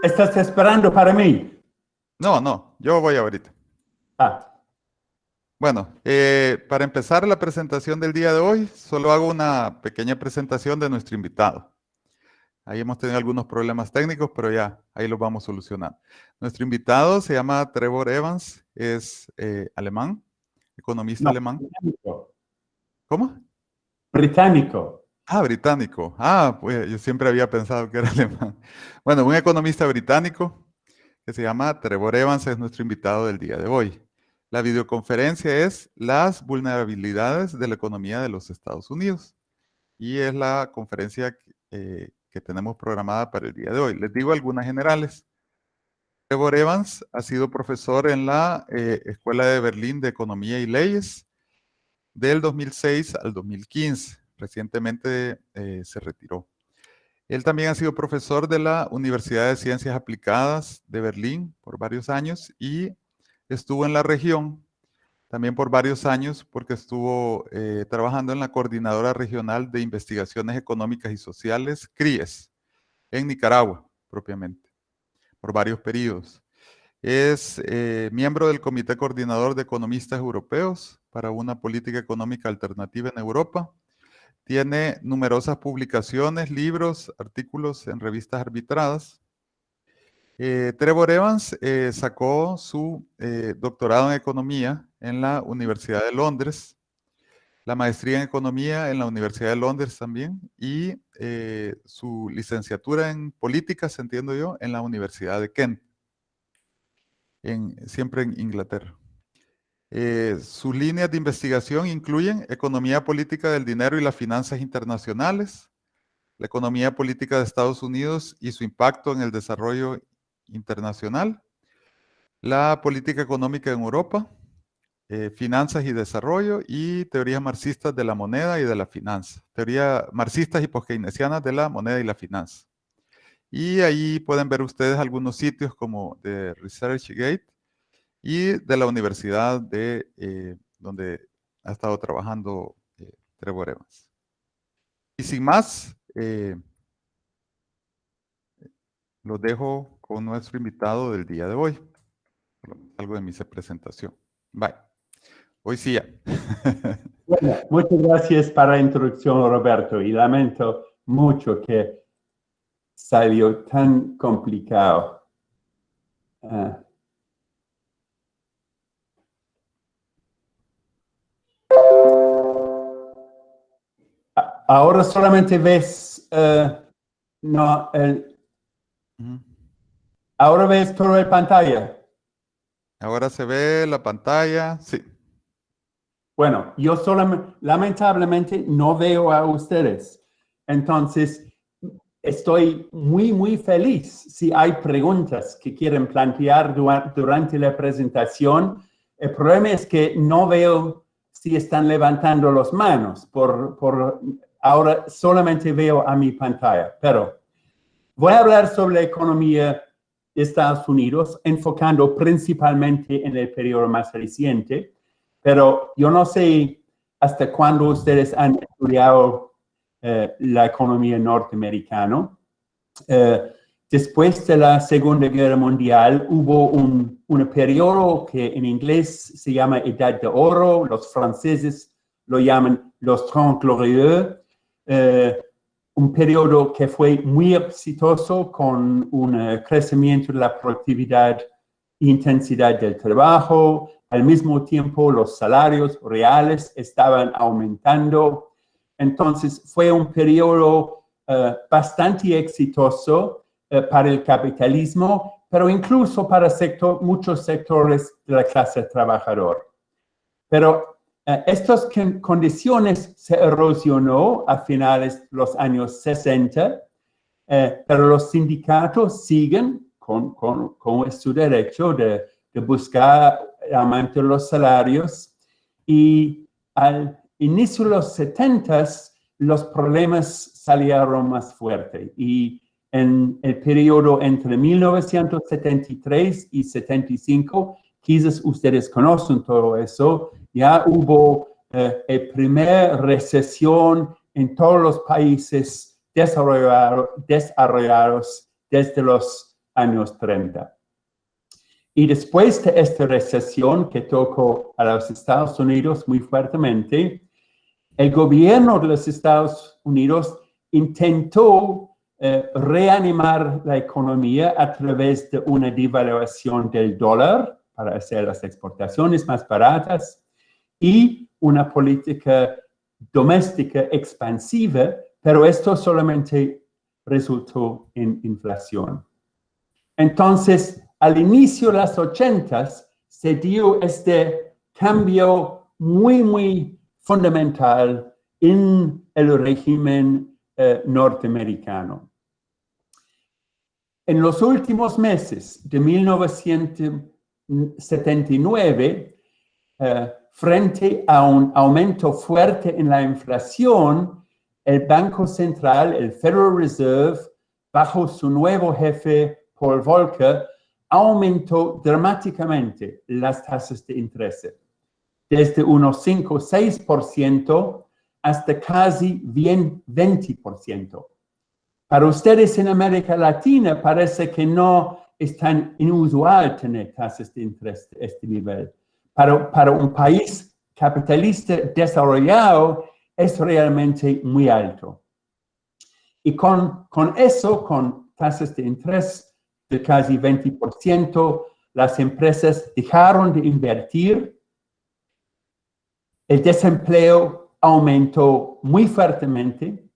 ¿Estás esperando para mí? No, yo voy ahorita. Bueno, para empezar la presentación del día de hoy, solo hago una pequeña presentación de nuestro invitado. Ahí hemos tenido algunos problemas técnicos, pero ya, ahí los vamos solucionando. Nuestro invitado se llama Trevor Evans, es alemán, economista alemán. Británico. ¿Cómo? Británico. Británico. Pues yo siempre había pensado que era alemán. Bueno, un economista británico que se llama Trevor Evans es nuestro invitado del día de hoy. La videoconferencia es Las vulnerabilidades de la economía de los Estados Unidos. Y es la conferencia que tenemos programada para el día de hoy. Les digo algunas generales. Trevor Evans ha sido profesor en la Escuela de Berlín de Economía y Leyes del 2006 al 2015. Recientemente se retiró. Él también ha sido profesor de la Universidad de Ciencias Aplicadas de Berlín por varios años y estuvo en la región también por varios años porque estuvo trabajando en la Coordinadora Regional de Investigaciones Económicas y Sociales, CRIES, en Nicaragua propiamente, por varios periodos. Es miembro del Comité Coordinador de Economistas Europeos para una política económica alternativa en Europa. Tiene numerosas publicaciones, libros, artículos en revistas arbitradas. Trevor Evans sacó su doctorado en economía en la Universidad de Londres, la maestría en economía en la Universidad de Londres también y su licenciatura en políticas, entiendo yo, en la Universidad de Kent, siempre en Inglaterra. Sus líneas de investigación incluyen economía política del dinero y las finanzas internacionales, la economía política de Estados Unidos y su impacto en el desarrollo internacional, la política económica en Europa, finanzas y desarrollo y teorías marxistas de la moneda y de la finanza, teorías marxistas y poskeynesianas de la moneda y la finanza. Y ahí pueden ver ustedes algunos sitios como de ResearchGate y de la universidad donde ha estado trabajando Trevor Evans. Y sin más, los dejo con nuestro invitado del día de hoy. Algo de mi presentación. Bye. Hoy sí ya. Bueno, muchas gracias para la introducción, Roberto, y lamento mucho que salió tan complicado. Ahora solamente ves, ahora ves toda la pantalla. Ahora se ve la pantalla, sí. Bueno, yo solamente, lamentablemente, no veo a ustedes. Entonces, estoy muy feliz si hay preguntas que quieren plantear durante la presentación. El problema es que no veo si están levantando las manos. Ahora solamente veo a mi pantalla, pero voy a hablar sobre la economía de Estados Unidos, enfocando principalmente en el periodo más reciente, pero yo no sé hasta cuándo ustedes han estudiado la economía norteamericana. Después de la Segunda Guerra Mundial hubo un periodo que en inglés se llama Edad de Oro, los franceses lo llaman los Trente Glorieux, un periodo que fue muy exitoso con un crecimiento de la productividad e intensidad del trabajo. Al mismo tiempo, los salarios reales estaban aumentando. Entonces, fue un periodo bastante exitoso para el capitalismo, pero incluso para muchos sectores de la clase trabajadora. Pero estas condiciones se erosionó a finales de los años 60, pero los sindicatos siguen con su derecho de buscar el aumento de los salarios, y al inicio de los 70 los problemas salieron más fuertes, y en el periodo entre 1973 y 75, quizás ustedes conocen todo eso, ya hubo la primera recesión en todos los países desarrollados desde los años 30. Y después de esta recesión que tocó a los Estados Unidos muy fuertemente, el gobierno de los Estados Unidos intentó reanimar la economía a través de una devaluación del dólar para hacer las exportaciones más baratas y una política doméstica expansiva, pero esto solamente resultó en inflación. Entonces, al inicio de los 80s, se dio este cambio muy fundamental en el régimen norteamericano. En los últimos meses de 1979, frente a un aumento fuerte en la inflación, el Banco Central, el Federal Reserve, bajo su nuevo jefe, Paul Volcker, aumentó dramáticamente las tasas de interés, desde unos 5 o 6% hasta casi 20%. Para ustedes en América Latina parece que no es tan inusual tener tasas de interés de este nivel. Para un país capitalista desarrollado es realmente muy alto. Y con eso, con tasas de interés de casi 20%, las empresas dejaron de invertir, el desempleo aumentó muy fuertemente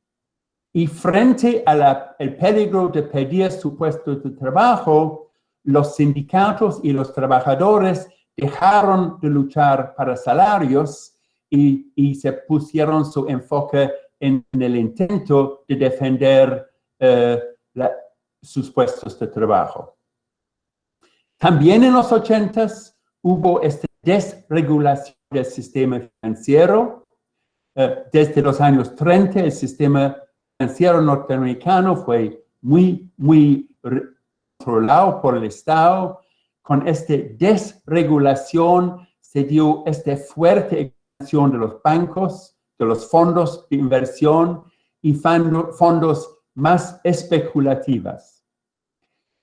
y frente al peligro de perder su puesto de trabajo, los sindicatos y los trabajadores dejaron de luchar para salarios y se pusieron su enfoque en el intento de defender sus puestos de trabajo. También en los 80s hubo esta desregulación del sistema financiero. Desde los años 30 el sistema financiero norteamericano fue muy controlado por el Estado. Con esta desregulación se dio esta fuerte expansión de los bancos, de los fondos de inversión y fondos más especulativas.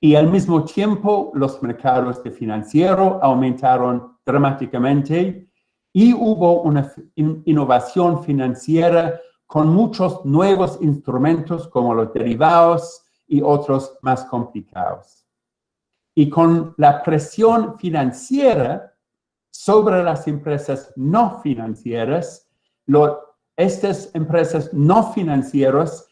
Y al mismo tiempo, los mercados de financiero aumentaron dramáticamente y hubo una innovación financiera con muchos nuevos instrumentos como los derivados y otros más complicados. Y con la presión financiera sobre las empresas no financieras, estas empresas no financieras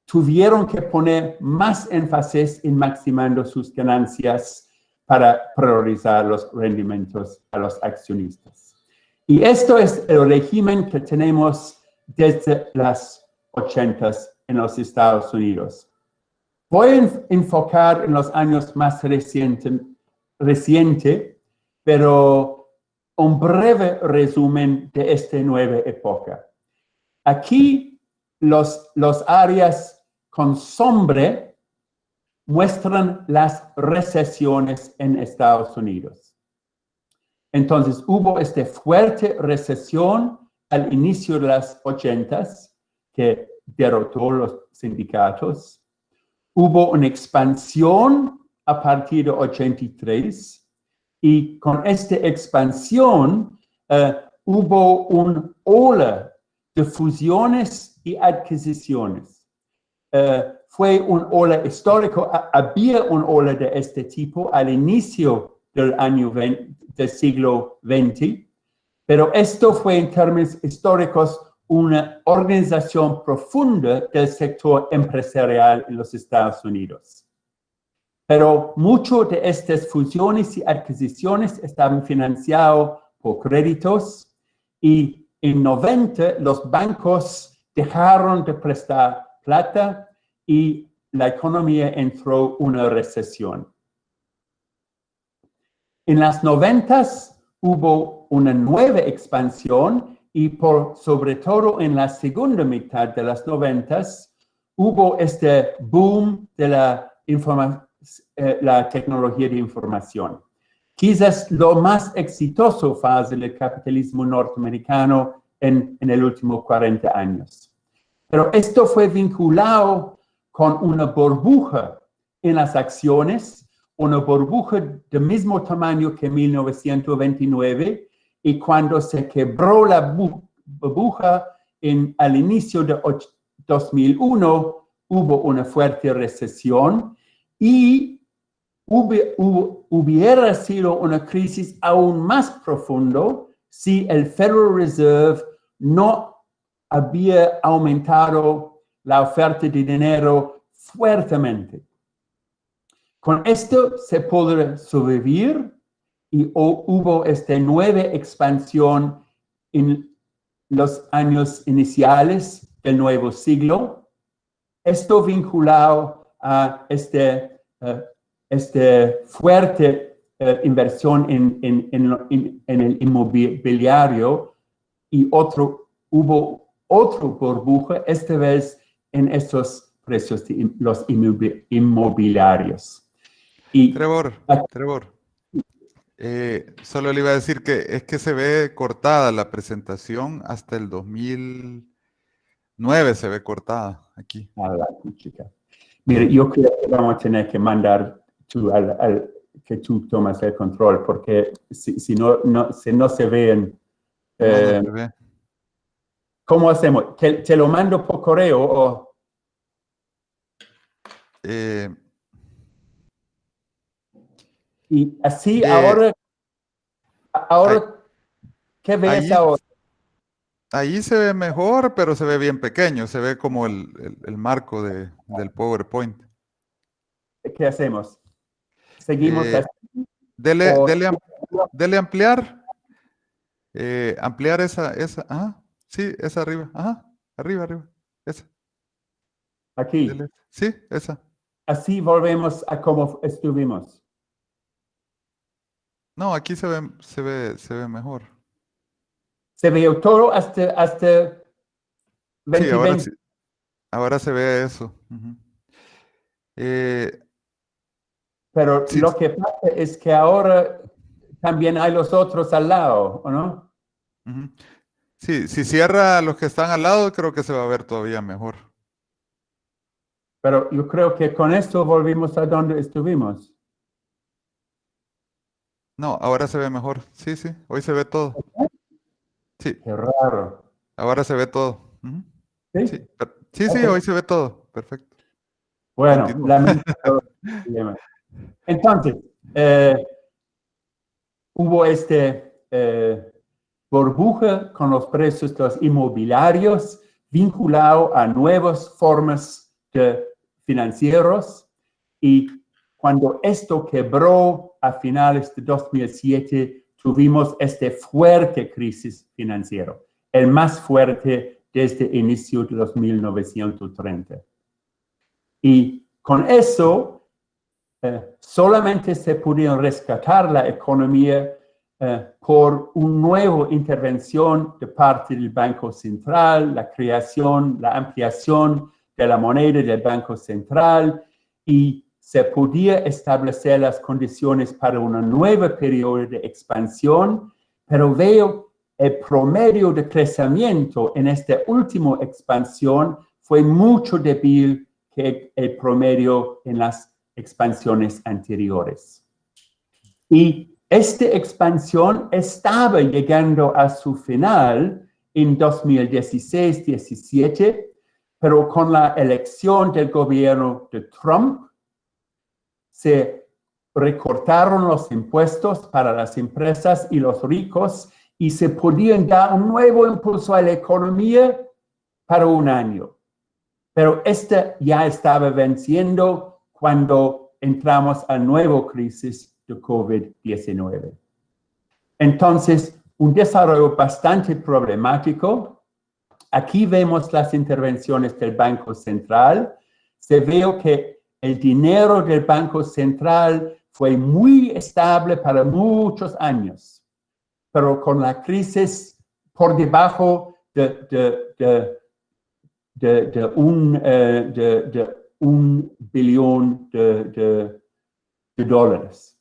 tuvieron que poner más énfasis en maximizando sus ganancias para priorizar los rendimientos a los accionistas. Y esto es el régimen que tenemos desde las 80s en los Estados Unidos. Voy a enfocar en los años más reciente, pero un breve resumen de esta nueva época. Aquí los áreas con sombra muestran las recesiones en Estados Unidos. Entonces, hubo esta fuerte recesión al inicio de las 80s que derrotó los sindicatos. Hubo una expansión a partir de 83 y con esta expansión hubo una ola de fusiones y adquisiciones. Fue un ola histórico, había una ola de este tipo al inicio del siglo XX, pero esto fue en términos históricos una organización profunda del sector empresarial en los Estados Unidos. Pero mucho de estas fusiones y adquisiciones estaban financiadas por créditos y en 90 los bancos dejaron de prestar plata y la economía entró en una recesión. En las 90s hubo una nueva expansión y sobre todo en la segunda mitad de las 90s hubo este boom de la tecnología de información. Quizás lo más exitoso fase del capitalismo norteamericano en el último 40 años. Pero esto fue vinculado con una burbuja en las acciones, una burbuja del mismo tamaño que 1929, y cuando se quebró la burbuja al inicio de 2001, hubo una fuerte recesión y hubiera sido una crisis aún más profunda si el Federal Reserve no había aumentado la oferta de dinero fuertemente. Con esto se podrá sobrevivir y hubo esta nueva expansión en los años iniciales del nuevo siglo. Esto vinculado a esta fuerte inversión en el inmobiliario y hubo otra burbuja, esta vez en estos precios de los inmobiliarios. Y Trevor, solo le iba a decir que es que se ve cortada la presentación hasta el 2009, se ve cortada aquí. Mire, yo creo que vamos a tener que mandar que tú tomas el control, porque si no se ven. No se ve. ¿Cómo hacemos? ¿Te lo mando por correo o...? Y así ahora, ¿qué ves ahora? Ahí se ve mejor, pero se ve bien pequeño, se ve como el marco del PowerPoint. ¿Qué hacemos? ¿Seguimos así? Dele ampliar. Ampliar esa. Sí, esa arriba. Arriba. Esa. Aquí. Sí, esa. Así volvemos a como estuvimos. No, aquí se ve mejor. Se ve todo hasta 2020. Sí, ahora se ve eso. Pero sí. Lo que pasa es que ahora también hay los otros al lado, ¿o no? Sí, si cierra los que están al lado, creo que se va a ver todavía mejor. Pero yo creo que con esto volvimos a donde estuvimos. No, ahora se ve mejor. Sí, hoy se ve todo. Sí. Qué raro. Ahora se ve todo. ¿Sí? Sí, hoy se ve todo. Perfecto. Bueno, Continúa. Entonces, hubo burbuja con los precios de los inmobiliarios vinculado a nuevas formas de financieros, y cuando esto quebró a finales de 2007, tuvimos esta fuerte crisis financiera, el más fuerte desde el inicio de los 1930. Y con eso, solamente se pudieron rescatar la economía por una nueva intervención de parte del Banco Central, la creación, la ampliación de la moneda del Banco Central, y se podía establecer las condiciones para un nuevo periodo de expansión, pero veo el promedio de crecimiento en esta última expansión fue mucho débil que el promedio en las expansiones anteriores. Y esta expansión estaba llegando a su final en 2016-17, pero con la elección del gobierno de Trump, se recortaron los impuestos para las empresas y los ricos y se podían dar un nuevo impulso a la economía para un año. Pero esta ya estaba venciendo cuando entramos a la nueva crisis de COVID-19. Entonces, un desarrollo bastante problemático. Aquí vemos las intervenciones del Banco Central. Se ve que el dinero del Banco Central fue muy estable para muchos años, pero con la crisis por debajo de un billón de dólares.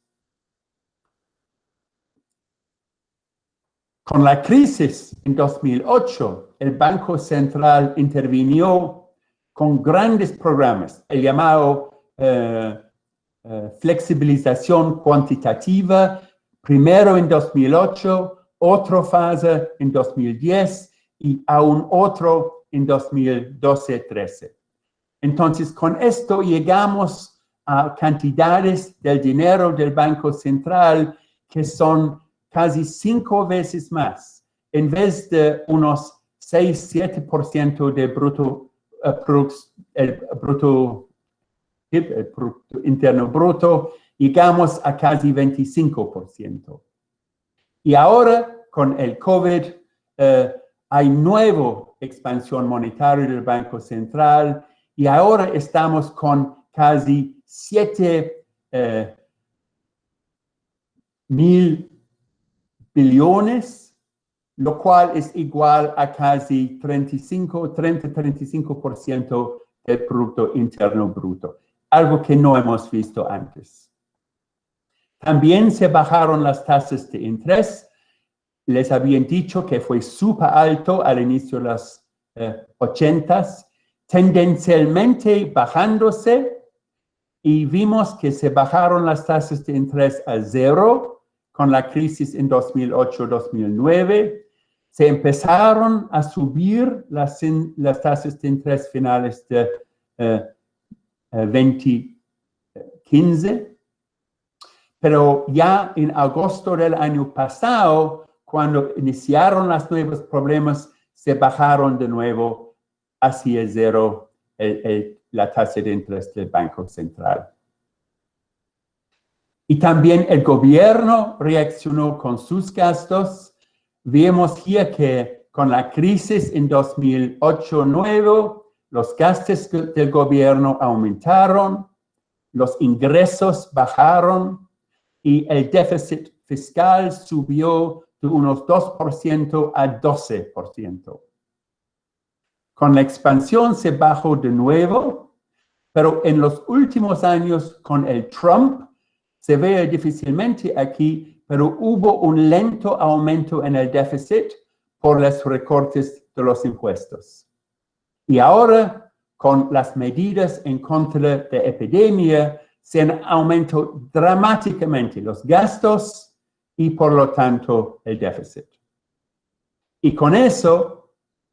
Con la crisis en 2008, el Banco Central intervino con grandes programas, el llamado flexibilización cuantitativa, primero en 2008, otra fase en 2010 y aún otro en 2012-13. Entonces, con esto llegamos a cantidades del dinero del Banco Central que son casi 5 veces más. En vez de unos 6-7% del Producto Interno Bruto, llegamos a casi 25%. Y ahora, con el COVID, hay nueva expansión monetaria del Banco Central y ahora estamos con casi 7 mil billones, lo cual es igual a casi 30-35% del Producto Interno Bruto, algo que no hemos visto antes. También se bajaron las tasas de interés. Les habían dicho que fue súper alto al inicio de los 80s, tendencialmente bajándose, y vimos que se bajaron las tasas de interés a 0 con la crisis en 2008-2009. Se empezaron a subir las tasas de interés finales de 2015, pero ya en agosto del año pasado, cuando iniciaron los nuevos problemas, se bajaron de nuevo hacia 0 la tasa de interés del Banco Central. Y también el gobierno reaccionó con sus gastos. Vemos aquí que con la crisis en 2008-2009, los gastos del gobierno aumentaron, los ingresos bajaron y el déficit fiscal subió de unos 2% a 12%. Con la expansión se bajó de nuevo, pero en los últimos años con el Trump, se ve difícilmente aquí, pero hubo un lento aumento en el déficit por los recortes de los impuestos. Y ahora, con las medidas en contra de la epidemia, se han aumentado dramáticamente los gastos y, por lo tanto, el déficit. Y con eso,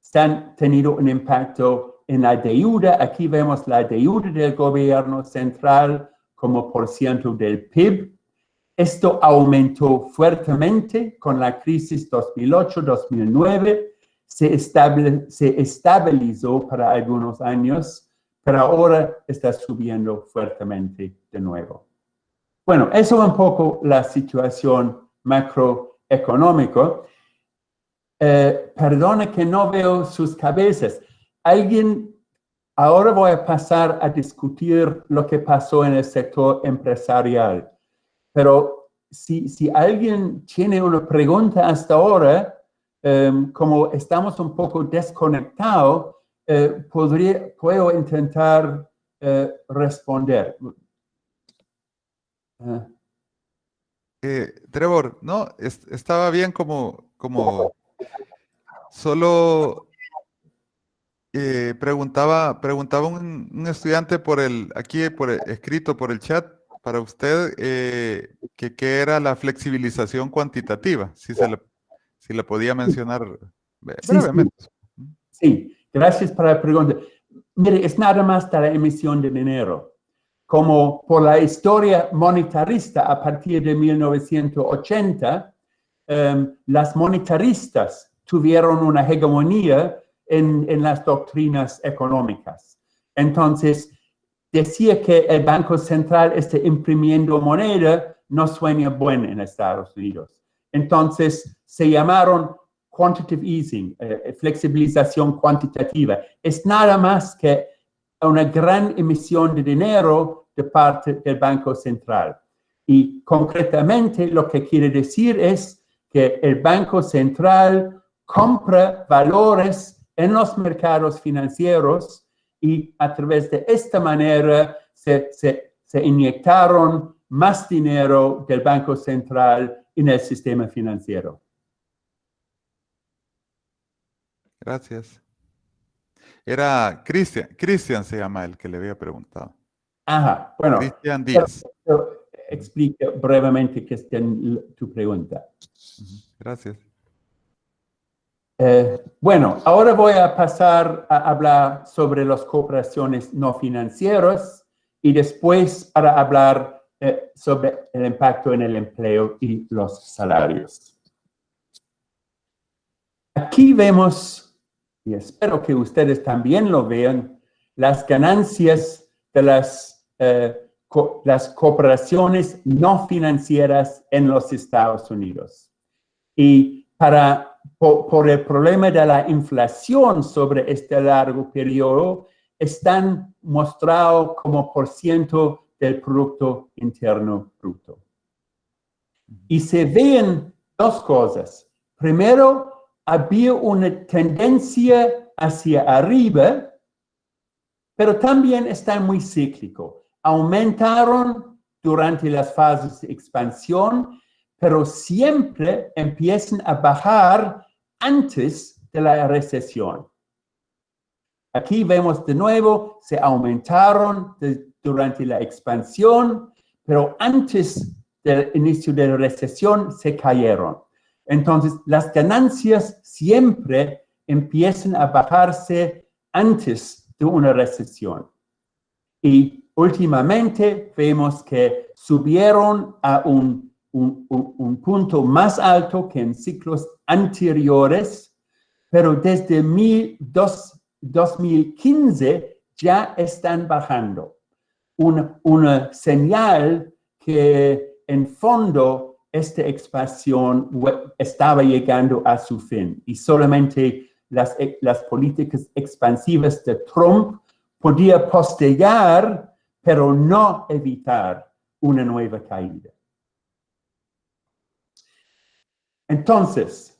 se han tenido un impacto en la deuda. Aquí vemos la deuda del gobierno central como % del PIB. Esto aumentó fuertemente con la crisis 2008-2009. Se estabilizó para algunos años, pero ahora está subiendo fuertemente de nuevo. Bueno, eso es un poco la situación macroeconómica. Perdone que no veo sus cabezas. Ahora voy a pasar a discutir lo que pasó en el sector empresarial. Pero si alguien tiene una pregunta hasta ahora, como estamos un poco desconectados, puedo intentar responder. Trevor, no, estaba bien como solo preguntaba un estudiante escrito por el chat para usted que qué era la flexibilización cuantitativa, si la podía mencionar brevemente. Sí, gracias por la pregunta. Mire, es nada más de la emisión de dinero. Como por la historia monetarista a partir de 1980, las monetaristas tuvieron una hegemonía en las doctrinas económicas. Entonces, decía que el Banco Central está imprimiendo moneda no suena bueno en Estados Unidos. Entonces, se llamaron quantitative easing, flexibilización cuantitativa. Es nada más que una gran emisión de dinero de parte del Banco Central. Y concretamente lo que quiere decir es que el Banco Central compra valores en los mercados financieros y a través de esta manera se inyectaron más dinero del Banco Central en el sistema financiero. Gracias. Era Cristian se llama el que le había preguntado. Ajá, bueno. Cristian Díaz. explique brevemente qué es tu pregunta. Gracias. Bueno, ahora voy a pasar a hablar sobre las cooperaciones no financieras y después para hablar sobre el impacto en el empleo y los salarios. Aquí vemos, y espero que ustedes también lo vean, las ganancias de las cooperaciones no financieras en los Estados Unidos. Y por el problema de la inflación sobre este largo periodo, están mostrados como % del Producto Interno Bruto. Y se ven dos cosas. Primero, había una tendencia hacia arriba, pero también está muy cíclico. Aumentaron durante las fases de expansión, pero siempre empiezan a bajar antes de la recesión. Aquí vemos de nuevo, se aumentaron durante la expansión, pero antes del inicio de la recesión se cayeron. Entonces, las ganancias siempre empiezan a bajarse antes de una recesión. Y últimamente vemos que subieron a un punto más alto que en ciclos anteriores, pero desde 2015 ya están bajando. Una señal que en fondo esta expansión estaba llegando a su fin y solamente las políticas expansivas de Trump podía postergar, pero no evitar una nueva caída. Entonces,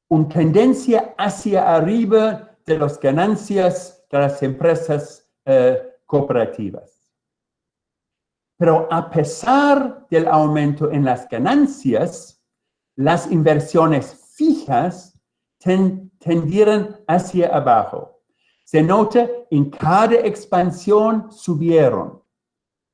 una tendencia hacia arriba de las ganancias de las empresas cooperativas. Pero a pesar del aumento en las ganancias, las inversiones fijas tendieron hacia abajo. Se nota en cada expansión subieron,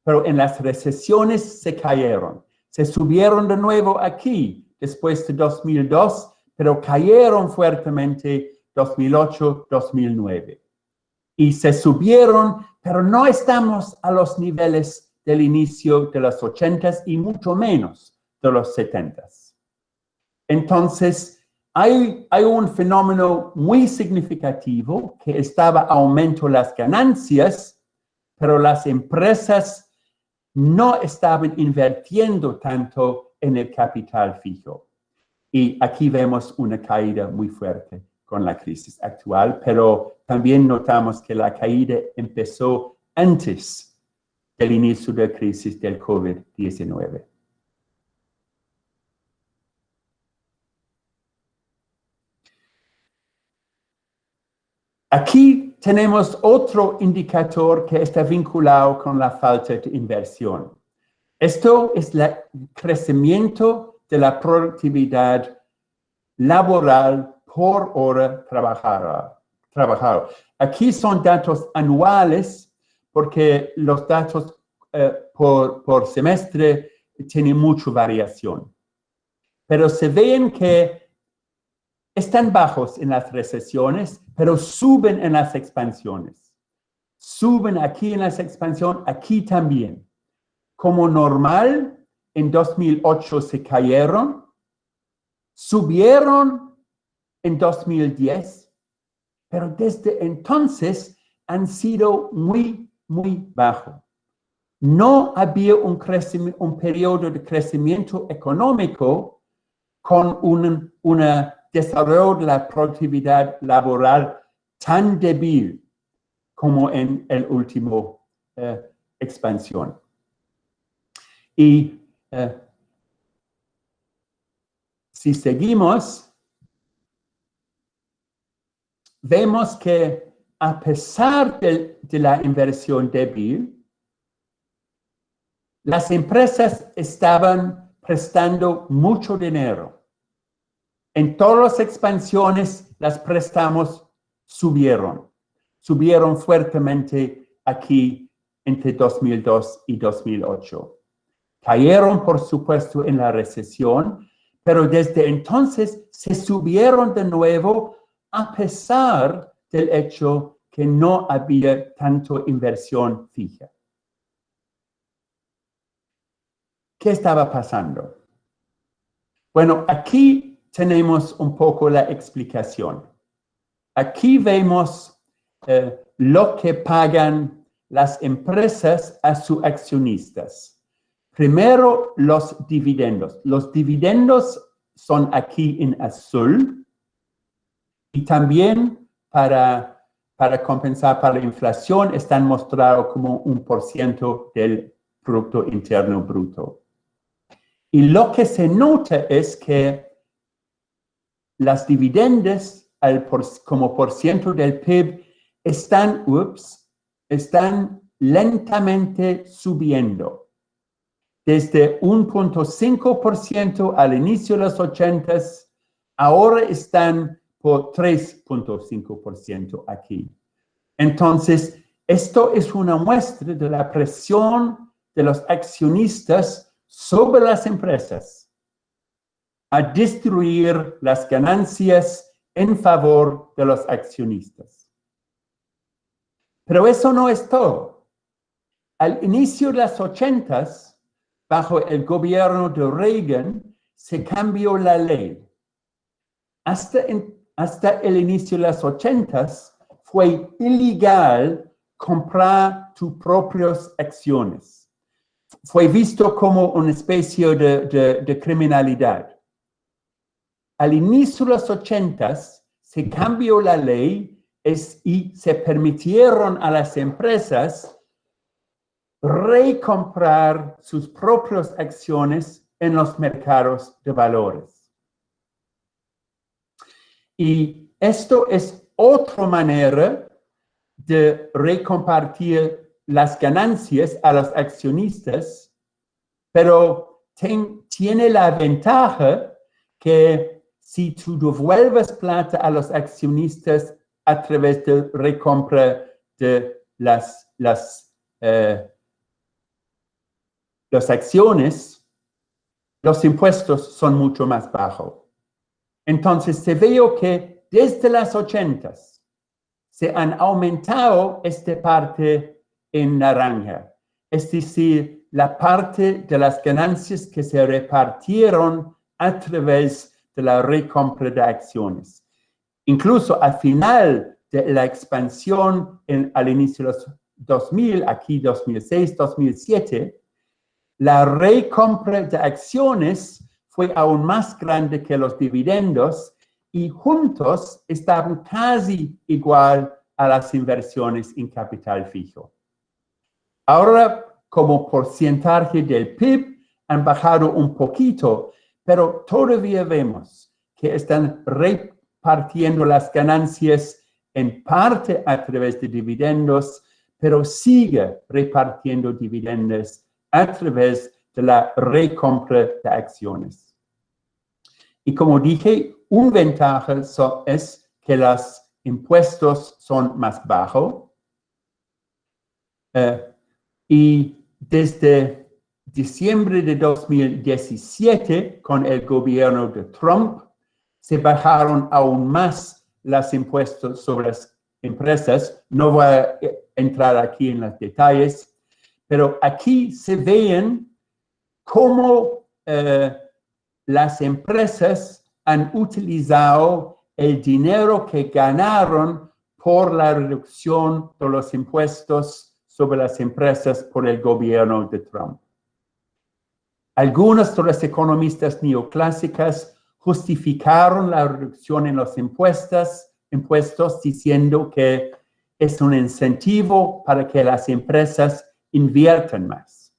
pero en las recesiones se cayeron. Se subieron de nuevo aquí, después de 2002, pero cayeron fuertemente 2008, 2009. Y se subieron, pero no estamos a los niveles del inicio de los 80s y mucho menos de los 70s. Entonces, hay un fenómeno muy significativo que estaba aumentando las ganancias, pero las empresas no estaban invirtiendo tanto en el capital fijo. Y aquí vemos una caída muy fuerte con la crisis actual, pero también notamos que la caída empezó antes del inicio de la crisis del COVID-19. Aquí tenemos otro indicador que está vinculado con la falta de inversión. Esto es el crecimiento de la productividad laboral por hora trabajada. Aquí son datos anuales porque los datos por semestre tienen mucha variación. Pero se ven que están bajos en las recesiones, pero suben en las expansiones. Suben aquí en las expansiones, aquí también. Como normal, en 2008 se cayeron, subieron en 2010, pero desde entonces han sido muy bajo. No había un periodo de crecimiento económico con un desarrollo de la productividad laboral tan débil como en el último expansión. Y si seguimos, vemos que a pesar de la inversión débil, las empresas estaban prestando mucho dinero. En todas las expansiones, las préstamos subieron fuertemente aquí entre 2002 y 2008. cayeron, por supuesto, en la recesión, pero desde entonces se subieron de nuevo a pesar del hecho que no había tanto inversión fija. ¿Qué estaba pasando? Bueno, aquí tenemos un poco la explicación. Aquí vemos lo que pagan las empresas a sus accionistas. Primero, los dividendos. Los dividendos son aquí en azul y también para compensar para la inflación están mostrados como 1% del Producto Interno Bruto. Y lo que se nota es que las dividendos como por ciento del PIB están lentamente subiendo. Desde 1.5% al inicio de los 80s, ahora están por 3.5% aquí. Entonces, esto es una muestra de la presión de los accionistas sobre las empresas a destruir las ganancias en favor de los accionistas. Pero eso no es todo. Al inicio de los 80s, bajo el gobierno de Reagan, se cambió la ley. Hasta el inicio de los 80s, fue ilegal comprar tus propias acciones. Fue visto como una especie de criminalidad. Al inicio de los 80s se cambió la ley y se permitieron a las empresas recomprar sus propias acciones en los mercados de valores. Y esto es otra manera de recompartir las ganancias a los accionistas, pero tiene la ventaja que si tú devuelves plata a los accionistas a través de recompra de las acciones, los impuestos son mucho más bajos. Entonces, se ve que desde las 80s se han aumentado esta parte en naranja, es decir, la parte de las ganancias que se repartieron a través de la recompra de acciones. Incluso al final de la expansión al inicio de los 2000, aquí 2006, 2007, la recompra de acciones fue aún más grande que los dividendos y juntos estaban casi igual a las inversiones en capital fijo. Ahora, como porcentaje del PIB, han bajado un poquito, pero todavía vemos que están repartiendo las ganancias en parte a través de dividendos, pero sigue repartiendo dividendos a través de la recompra de acciones. Y como dije, una ventaja es que los impuestos son más bajos. Y desde diciembre de 2017, con el gobierno de Trump, se bajaron aún más los impuestos sobre las empresas. No voy a entrar aquí en los detalles, pero aquí se ven cómo las empresas han utilizado el dinero que ganaron por la reducción de los impuestos sobre las empresas por el gobierno de Trump. Algunos de los economistas neoclásicos justificaron la reducción en los impuestos diciendo que es un incentivo para que las empresas inviertan más.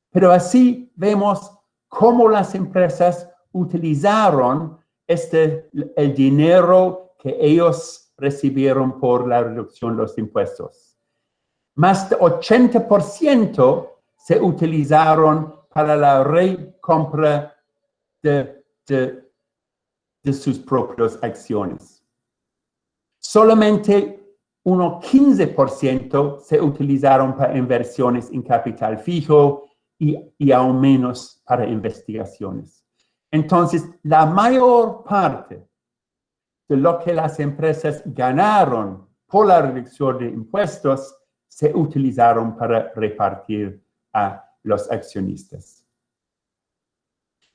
Pero así vemos cómo las empresas utilizaron el dinero que ellos recibieron por la reducción de los impuestos. Más de 80% se utilizaron para la recompra de sus propias acciones. Solamente unos 15% se utilizaron para inversiones en capital fijo y aún menos para investigaciones. Entonces, la mayor parte de lo que las empresas ganaron por la reducción de impuestos se utilizaron para repartir a los accionistas.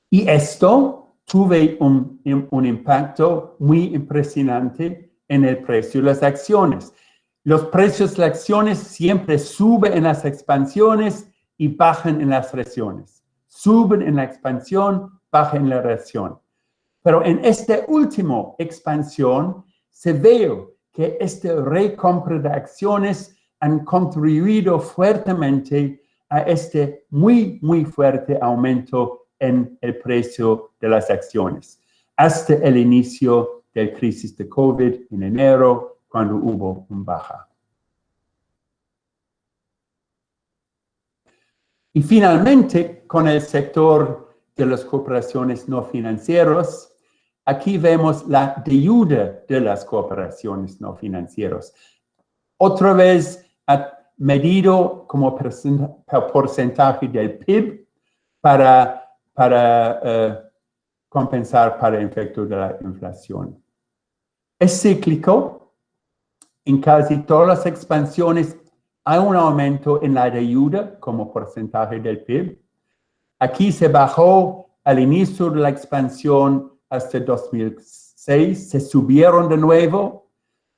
Y esto tuvo un impacto muy impresionante en el precio de las acciones. Los precios de las acciones siempre suben en las expansiones y bajan en las recesión. Suben en la expansión, bajan en la recesión. Pero en esta última expansión se ve que esta recompra de acciones han contribuido fuertemente a este muy fuerte aumento en el precio de las acciones, hasta el inicio de la crisis de COVID en enero, cuando hubo un baja. Y finalmente, con el sector de las corporaciones no financieras, aquí vemos la deuda de las corporaciones no financieras. Otra vez, medido como porcentaje del PIB para compensar para el efecto de la inflación. Es cíclico. En casi todas las expansiones hay un aumento en la deuda como porcentaje del PIB. Aquí se bajó al inicio de la expansión hasta 2006, se subieron de nuevo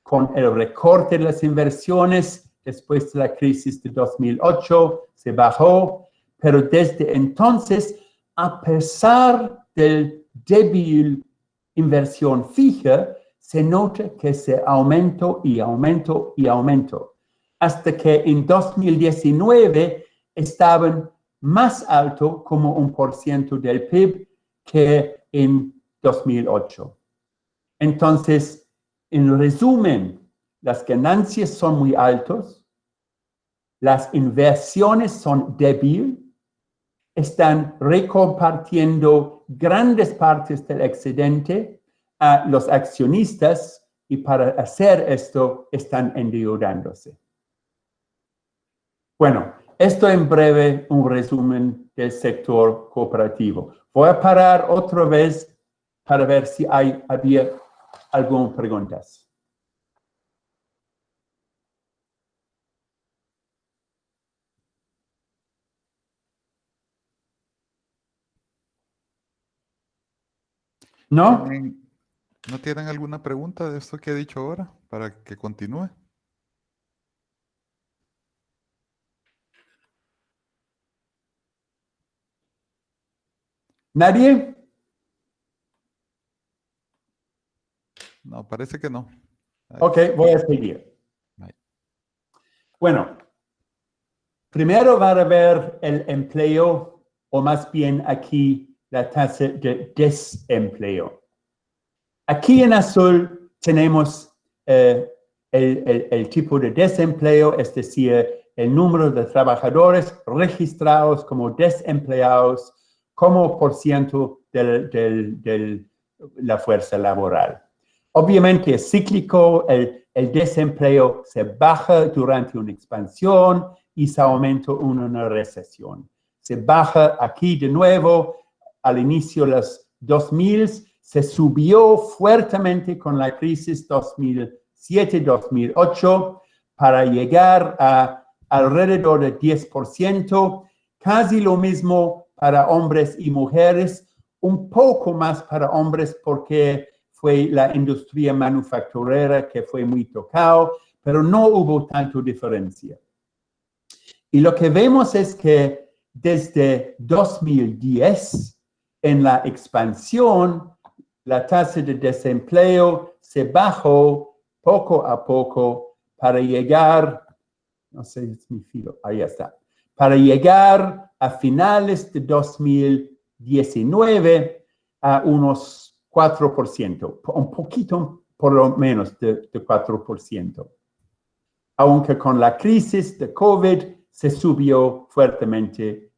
con el recorte de las inversiones después de la crisis de 2008, se bajó, pero desde entonces, a pesar del débil inversión fija, se nota que se aumentó y aumentó y aumentó, hasta que en 2019 estaban más alto como 1% del PIB que en 2008. Entonces, en resumen, las ganancias son muy altas, las inversiones son débiles, están recompartiendo grandes partes del excedente a los accionistas y para hacer esto están endeudándose. Bueno, esto en breve un resumen del sector cooperativo. Voy a parar otra vez para ver si había algunas preguntas. ¿No? ¿No tienen alguna pregunta de esto que he dicho ahora para que continúe? ¿Nadie? No, parece que no. Ok, voy a seguir. Bye. Bueno, primero van a ver el empleo, o más bien aquí la tasa de desempleo. Aquí en azul tenemos el tipo de desempleo, es decir, el número de trabajadores registrados como desempleados como por ciento de la fuerza laboral. Obviamente es cíclico, el desempleo se baja durante una expansión y se aumenta en una recesión. Se baja aquí de nuevo al inicio de los 2000, se subió fuertemente con la crisis 2007-2008 para llegar a alrededor de 10%, casi lo mismo para hombres y mujeres, un poco más para hombres porque fue la industria manufacturera que fue muy tocado, pero no hubo tanta diferencia. Y lo que vemos es que desde 2010, en la expansión, la tasa de desempleo se bajó poco a poco para llegar, no sé, es mi filo, ahí está, para llegar a finales de 2019 a unos 4%, un poquito por lo menos de 4%. Aunque con la crisis de COVID se subió fuertemente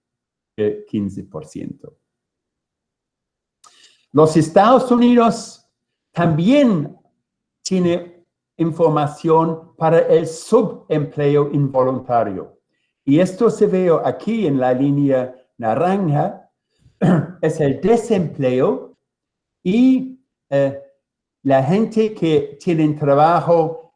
15%. Los Estados Unidos también tiene información para el subempleo involuntario. Y esto se ve aquí en la línea naranja, es el desempleo y la gente que tiene trabajo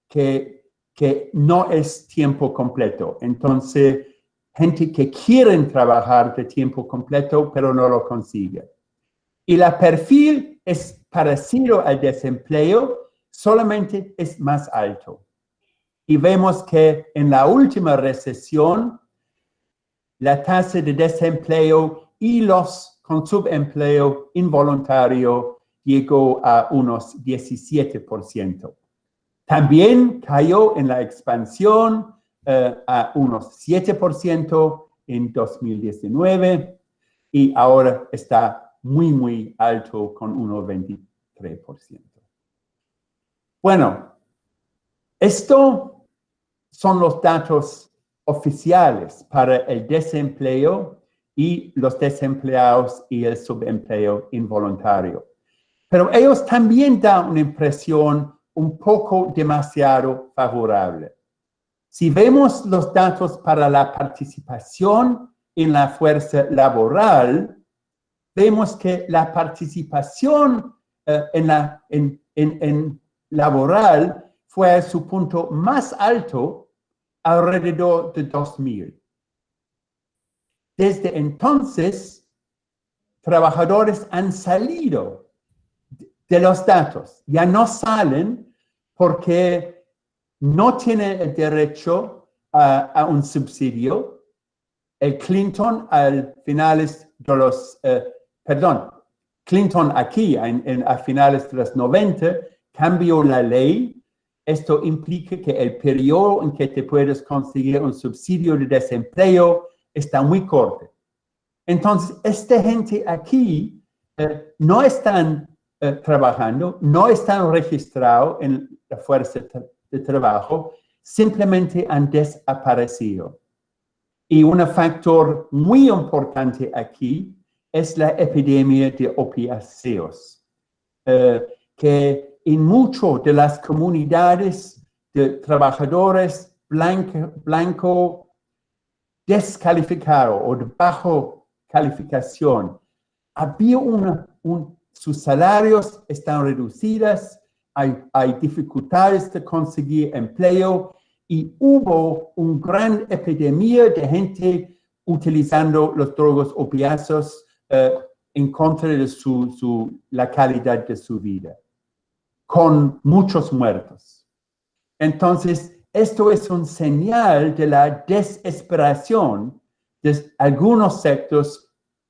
que no es tiempo completo. Entonces, gente que quieren trabajar de tiempo completo, pero no lo consigue. Y el perfil es parecido al desempleo, solamente es más alto. Y vemos que en la última recesión, la tasa de desempleo y los con subempleo involuntario llegó a unos 17%. También cayó en la expansión a unos 7% en 2019 y ahora está muy, muy alto con unos 23%. Bueno, estos son los datos oficiales para el desempleo y los desempleados y el subempleo involuntario. Pero ellos también dan una impresión un poco demasiado favorable. Si vemos los datos para la participación en la fuerza laboral, vemos que la participación en laboral fue a su punto más alto alrededor de 2000. Desde entonces, trabajadores han salido de los datos, ya no salen porque no tienen el derecho a un subsidio. El Clinton al finales de los, Clinton aquí a finales de los 90 cambió la ley. Esto implica que el periodo en que te puedes conseguir un subsidio de desempleo está muy corto. Entonces, esta gente aquí no están trabajando, no están registrados en la fuerza de trabajo, simplemente han desaparecido. Y un factor muy importante aquí es la epidemia de opiáceos, que en muchas de las comunidades de trabajadores blanco descalificado o de bajo calificación, había sus salarios están reducidos, hay dificultades de conseguir empleo y hubo una gran epidemia de gente utilizando los drogas opiáceos en contra de la calidad de su vida, con muchos muertos. Entonces, esto es un señal de la desesperación de algunos sectores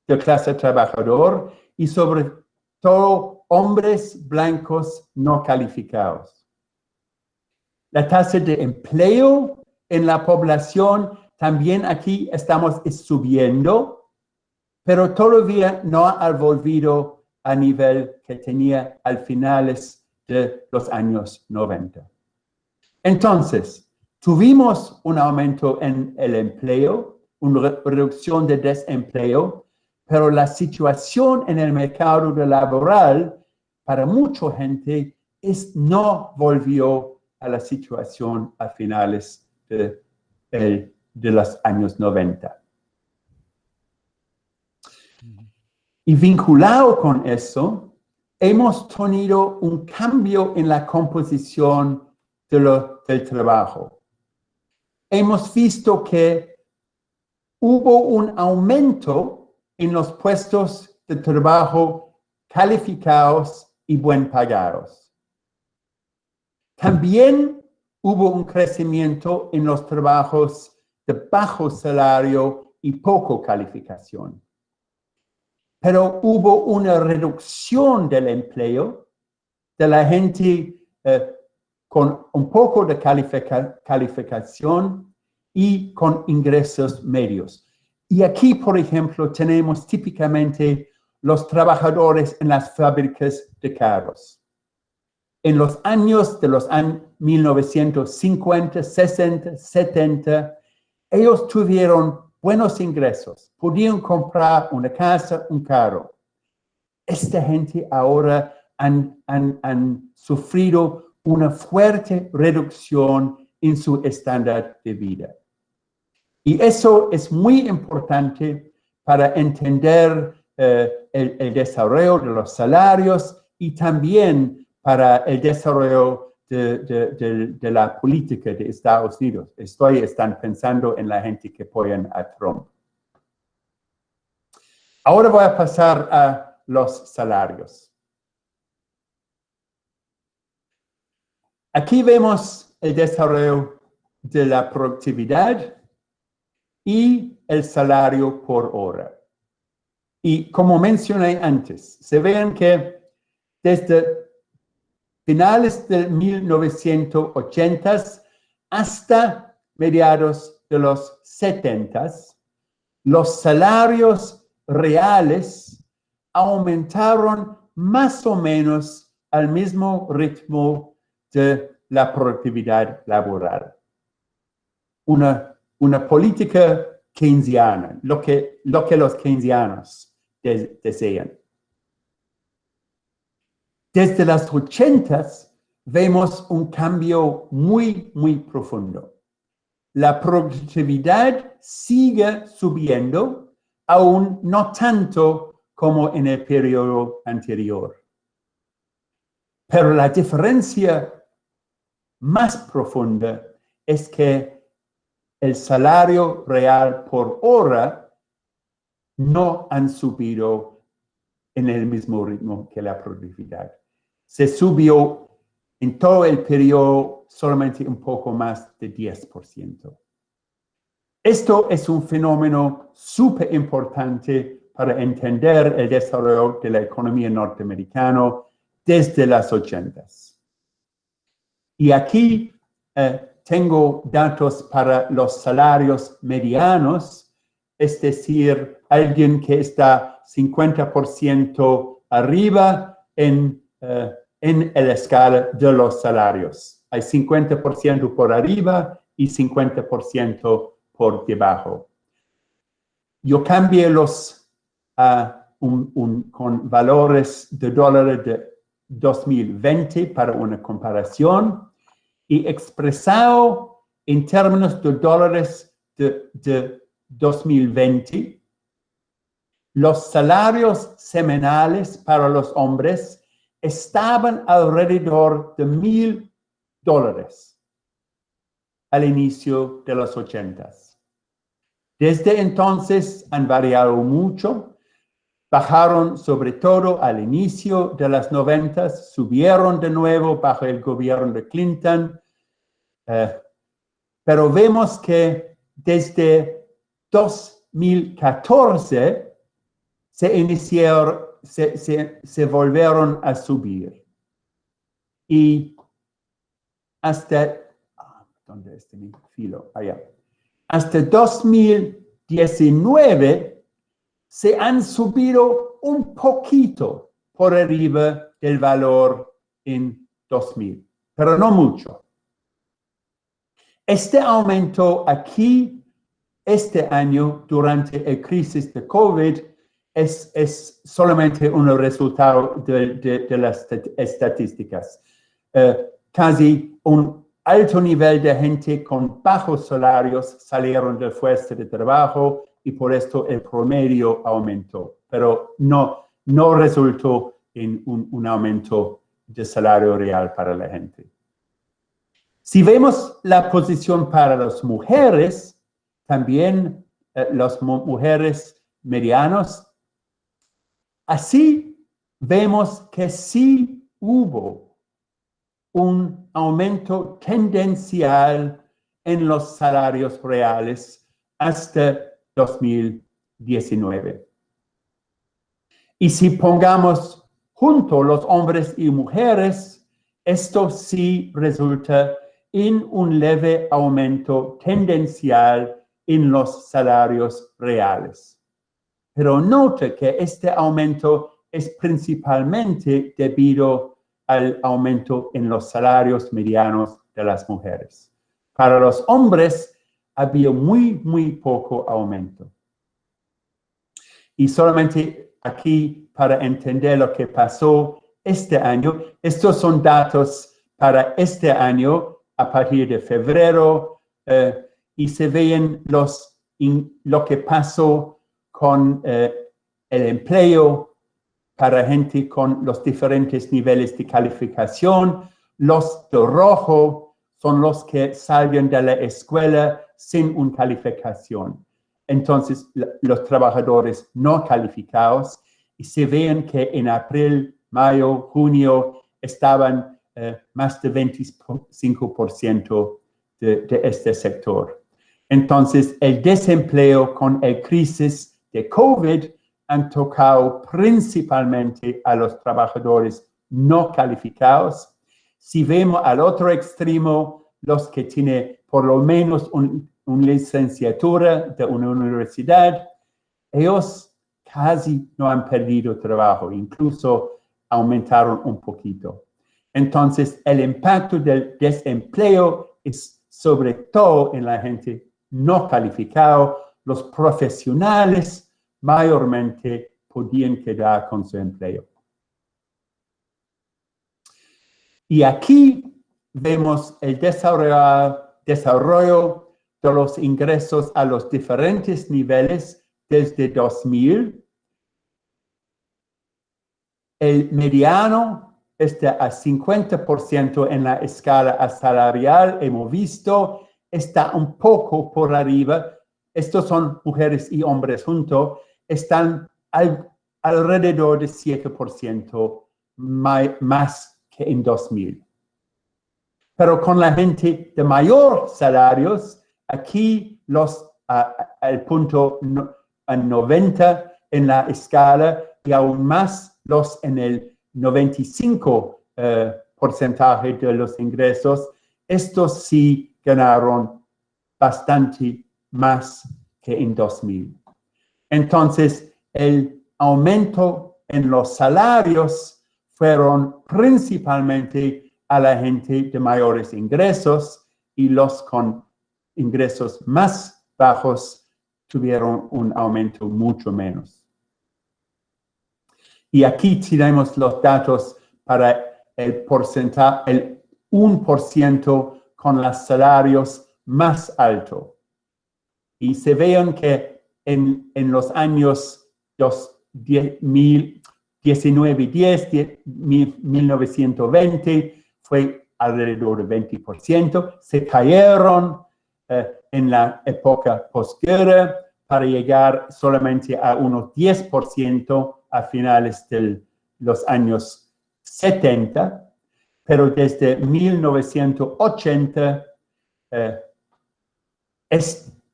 de clase trabajadora y sobre todo hombres blancos no calificados. La tasa de empleo en la población también aquí estamos subiendo, pero todavía no ha volvido a nivel que tenía al finales de los años 90. Entonces, tuvimos un aumento en el empleo, una reducción de desempleo, pero la situación en el mercado laboral para mucha gente no volvió a la situación a finales de los años 90. Y vinculado con eso, hemos tenido un cambio en la composición del trabajo. Hemos visto que hubo un aumento en los puestos de trabajo calificados y bien pagados. También hubo un crecimiento en los trabajos de bajo salario y poco calificación. Pero hubo una reducción del empleo de la gente con un poco de calificación y con ingresos medios. Y aquí, por ejemplo, tenemos típicamente los trabajadores en las fábricas de carros. En los años de los 1950, 60, 70, ellos tuvieron buenos ingresos, podían comprar una casa, un carro. Esta gente ahora han sufrido una fuerte reducción en su estándar de vida. Y eso es muy importante para entender el desarrollo de los salarios y también para el desarrollo de la política de Estados Unidos. Están pensando en la gente que apoyan a Trump. Ahora voy a pasar a los salarios. Aquí vemos el desarrollo de la productividad y el salario por hora. Y como mencioné antes, se ven que desde finales de 1980 hasta mediados de los 70, los salarios reales aumentaron más o menos al mismo ritmo de la productividad laboral. Una política keynesiana, lo que los keynesianos desean. Desde las 80s vemos un cambio muy profundo. La productividad sigue subiendo, aún no tanto como en el periodo anterior. Pero la diferencia más profunda es que el salario real por hora no han subido en el mismo ritmo que la productividad. Se subió en todo el periodo solamente un poco más de 10%. Esto es un fenómeno súper importante para entender el desarrollo de la economía norteamericana desde las 80s. Y aquí tengo datos para los salarios medianos, es decir, alguien que está 50% arriba en la escala de los salarios. Hay 50% por arriba y 50% por debajo. Yo cambié los con valores de dólares de 2020 para una comparación y expresado en términos de dólares de 2020, los salarios semanales para los hombres estaban alrededor de $1,000 al inicio de los 80s. Desde entonces han variado mucho, bajaron sobre todo al inicio de las 90s, subieron de nuevo bajo el gobierno de Clinton, pero vemos que desde 2014 se volvieron a subir. Y hasta, ¿dónde está mi filo? Allá. Hasta 2019 se han subido un poquito por arriba del valor en 2000, pero no mucho. Este aumento aquí, este año, durante la crisis de COVID, es solamente un resultado de las estadísticas. Casi un alto nivel de gente con bajos salarios salieron de fuerza de trabajo y por esto el promedio aumentó, pero no resultó en un aumento de salario real para la gente. Si vemos la posición para las mujeres, también las mujeres medianos, así vemos que sí hubo un aumento tendencial en los salarios reales hasta 2019. Y si pongamos junto los hombres y mujeres, esto sí resulta en un leve aumento tendencial en los salarios reales. Pero note que este aumento es principalmente debido al aumento en los salarios medianos de las mujeres. Para los hombres había muy poco aumento. Y solamente aquí para entender lo que pasó este año, estos son datos para este año a partir de febrero y se ven los lo que pasó con el empleo para gente con los diferentes niveles de calificación. Los de rojo son los que salen de la escuela sin una calificación. Entonces, los trabajadores no calificados, y se ven que en abril, mayo, junio estaban más de 25% de este sector. Entonces, el desempleo con la crisis de COVID han tocado principalmente a los trabajadores no calificados. Si vemos al otro extremo, los que tienen por lo menos una licenciatura de una universidad, ellos casi no han perdido trabajo, incluso aumentaron un poquito. Entonces, el impacto del desempleo es sobre todo en la gente no calificada. Los profesionales mayormente podían quedar con su empleo. Y aquí vemos el desarrollo de los ingresos a los diferentes niveles desde 2000. El mediano está a 50% en la escala salarial, hemos visto, está un poco por arriba. Estos son mujeres y hombres juntos, están alrededor de 7% más que en 2000. Pero con la gente de mayor salarios, aquí el punto 90 en la escala y aún más los en el 95% de los ingresos, estos sí ganaron bastante más que en 2000. Entonces, el aumento en los salarios fueron principalmente a la gente de mayores ingresos, y los con ingresos más bajos tuvieron un aumento mucho menos. Y aquí tenemos los datos para el porcentaje, el 1% con los salarios más altos. Y se ven que en los años 1910, 1920, fue alrededor de 20%. Se cayeron en la época posguerra para llegar solamente a unos 10% a finales de los años 70, pero desde 1980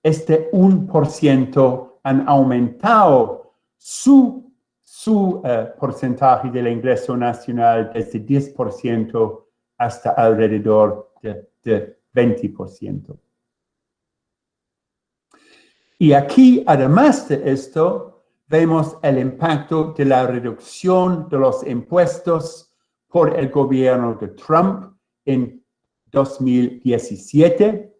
este 1% han aumentado su porcentaje del ingreso nacional desde 10% hasta alrededor de 20%. Y aquí, además de esto, vemos el impacto de la reducción de los impuestos por el gobierno de Trump en 2017.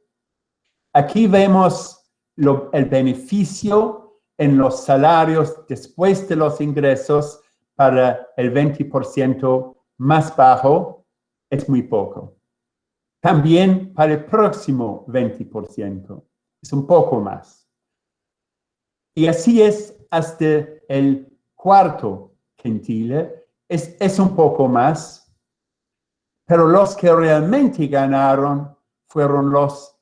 Aquí vemos el beneficio en los salarios después de los ingresos para el 20% más bajo, es muy poco. También para el próximo 20%, es un poco más. Y así es hasta el cuarto quintile, es un poco más, pero los que realmente ganaron fueron los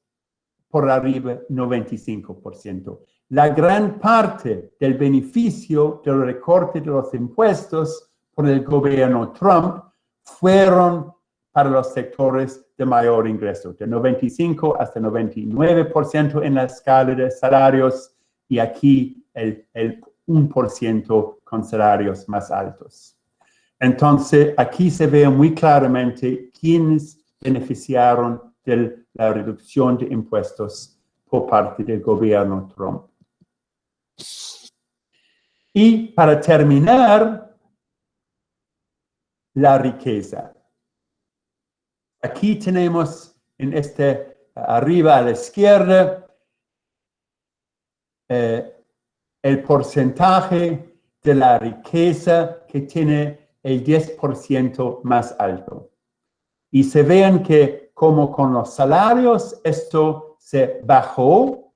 por arriba 95%. La gran parte del beneficio del recorte de los impuestos por el gobierno Trump fueron para los sectores de mayor ingreso, de 95 hasta 99% en la escala de salarios, y aquí el 1% con salarios más altos. Entonces, aquí se ve muy claramente quiénes beneficiaron de la reducción de impuestos por parte del gobierno Trump. Y para terminar, la riqueza. Aquí tenemos en arriba a la izquierda, el porcentaje de la riqueza que tiene el 10% más alto. Y se ven que como con los salarios esto se bajó,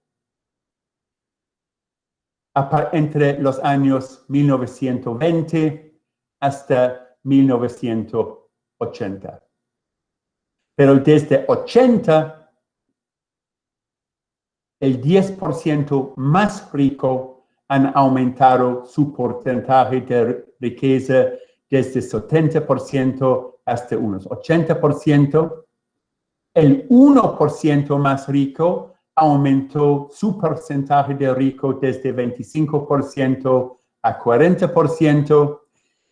entre los años 1920 hasta 1980. Pero desde 80, el 10% más rico han aumentado su porcentaje de riqueza desde 70% hasta unos 80%. El 1% más rico aumentó su porcentaje de rico desde 25% a 40%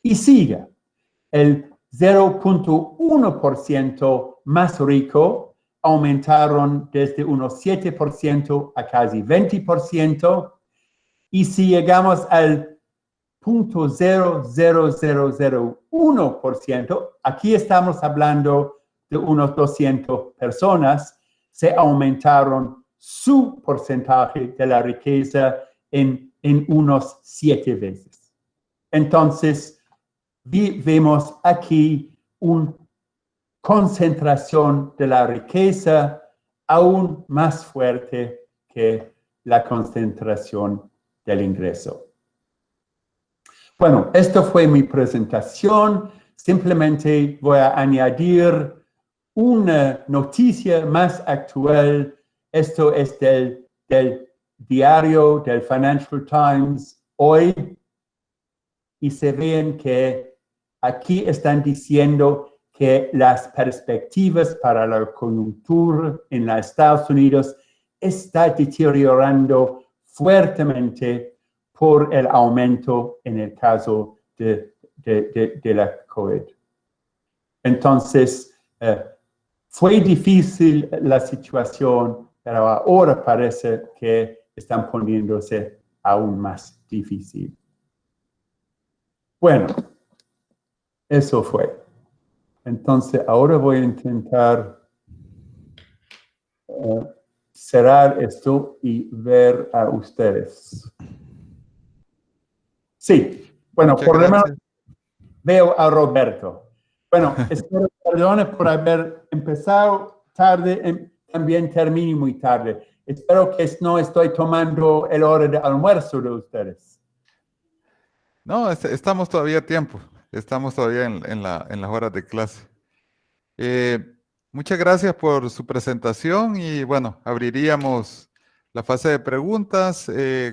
y sigue. El 0.1% más rico aumentaron desde unos 7% a casi 20%, y si llegamos al 0.00001%, aquí estamos hablando de unos 200 personas, se aumentaron su porcentaje de la riqueza en unos 7 veces. Entonces, vemos aquí una concentración de la riqueza aún más fuerte que la concentración del ingreso. Bueno, esto fue mi presentación. Simplemente voy a añadir una noticia más actual. Esto es del diario del Financial Times hoy. Y se ven que aquí están diciendo que las perspectivas para la coyuntura en los Estados Unidos está deteriorando fuertemente por el aumento en el caso de la COVID. Entonces, fue difícil la situación, pero ahora parece que están poniéndose aún más difícil. Bueno, eso fue. Entonces, ahora voy a intentar cerrar esto y ver a ustedes. Sí, bueno, por lo menos veo a Roberto. Bueno, espero perdone por haber empezado tarde, también terminé muy tarde. Espero que no estoy tomando el hora de almuerzo de ustedes. No, estamos todavía a tiempo. Estamos todavía en las horas de clase. Muchas gracias por su presentación y bueno, abriríamos la fase de preguntas.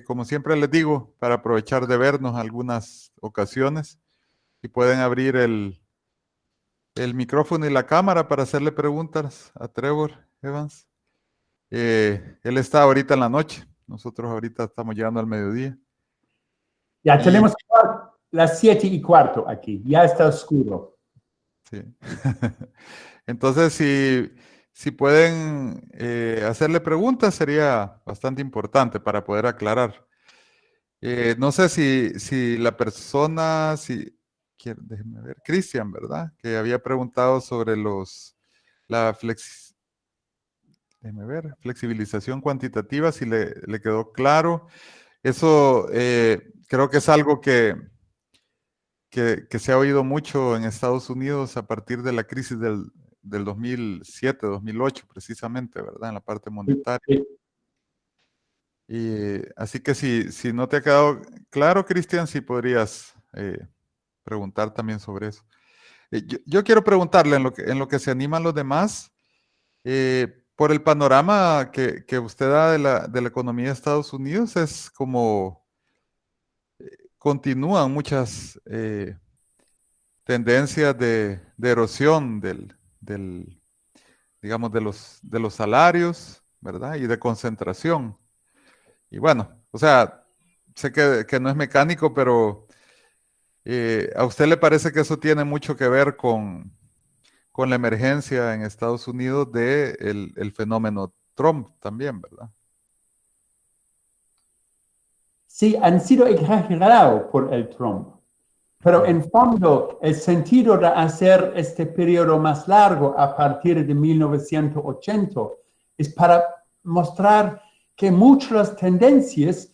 Como siempre les digo, para aprovechar de vernos algunas ocasiones, si pueden abrir el micrófono y la cámara para hacerle preguntas a Trevor Evans. Él está ahorita en la noche. Nosotros ahorita estamos llegando al mediodía. Ya tenemos las 7:15 aquí. Ya está oscuro. Sí. Entonces, si pueden hacerle preguntas, sería bastante importante para poder aclarar. No sé si la persona, déjeme ver, Cristian, ¿verdad? Que había preguntado sobre la flexibilización cuantitativa, si le quedó claro. Eso creo que es algo que se ha oído mucho en Estados Unidos a partir de la crisis del 2007, 2008, precisamente, ¿verdad? En la parte monetaria. Sí. Y así que si no te ha quedado claro, Cristian, si podrías preguntar también sobre eso. Yo quiero preguntarle en lo que se animan los demás, por el panorama que usted da de la economía de Estados Unidos, es como continúan muchas tendencias de erosión digamos, de los salarios, ¿verdad? Y de concentración. Y bueno, o sea, sé que no es mecánico, pero ¿a usted le parece que eso tiene mucho que ver con la emergencia en Estados Unidos el fenómeno Trump también, ¿verdad? Sí, han sido exagerados por el Trump. Pero en fondo, el sentido de hacer este periodo más largo a partir de 1980 es para mostrar que muchas tendencias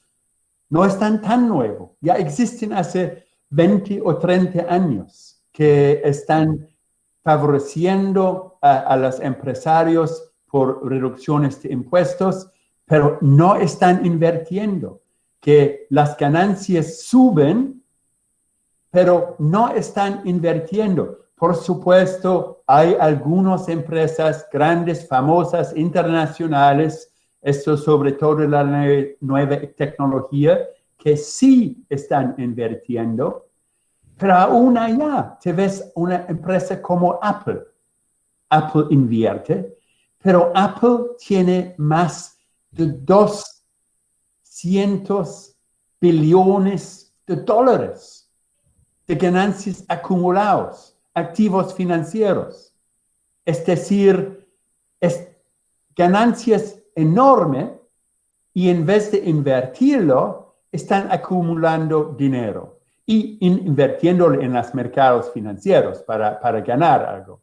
no están tan nuevas. Ya existen hace 20 o 30 años que están favoreciendo a los empresarios por reducciones de impuestos, pero no están invirtiendo. que las ganancias suben, pero no están invirtiendo. Por supuesto, hay algunas empresas grandes, famosas, internacionales, esto sobre todo la nueva tecnología, que sí están invirtiendo, pero aún allá te ves una empresa como Apple. Apple invierte, pero Apple tiene más de 200 billones de dólares de ganancias acumulados, activos financieros. Es decir, ganancias enormes y en vez de invertirlo, están acumulando dinero y invirtiéndolo en los mercados financieros para ganar algo.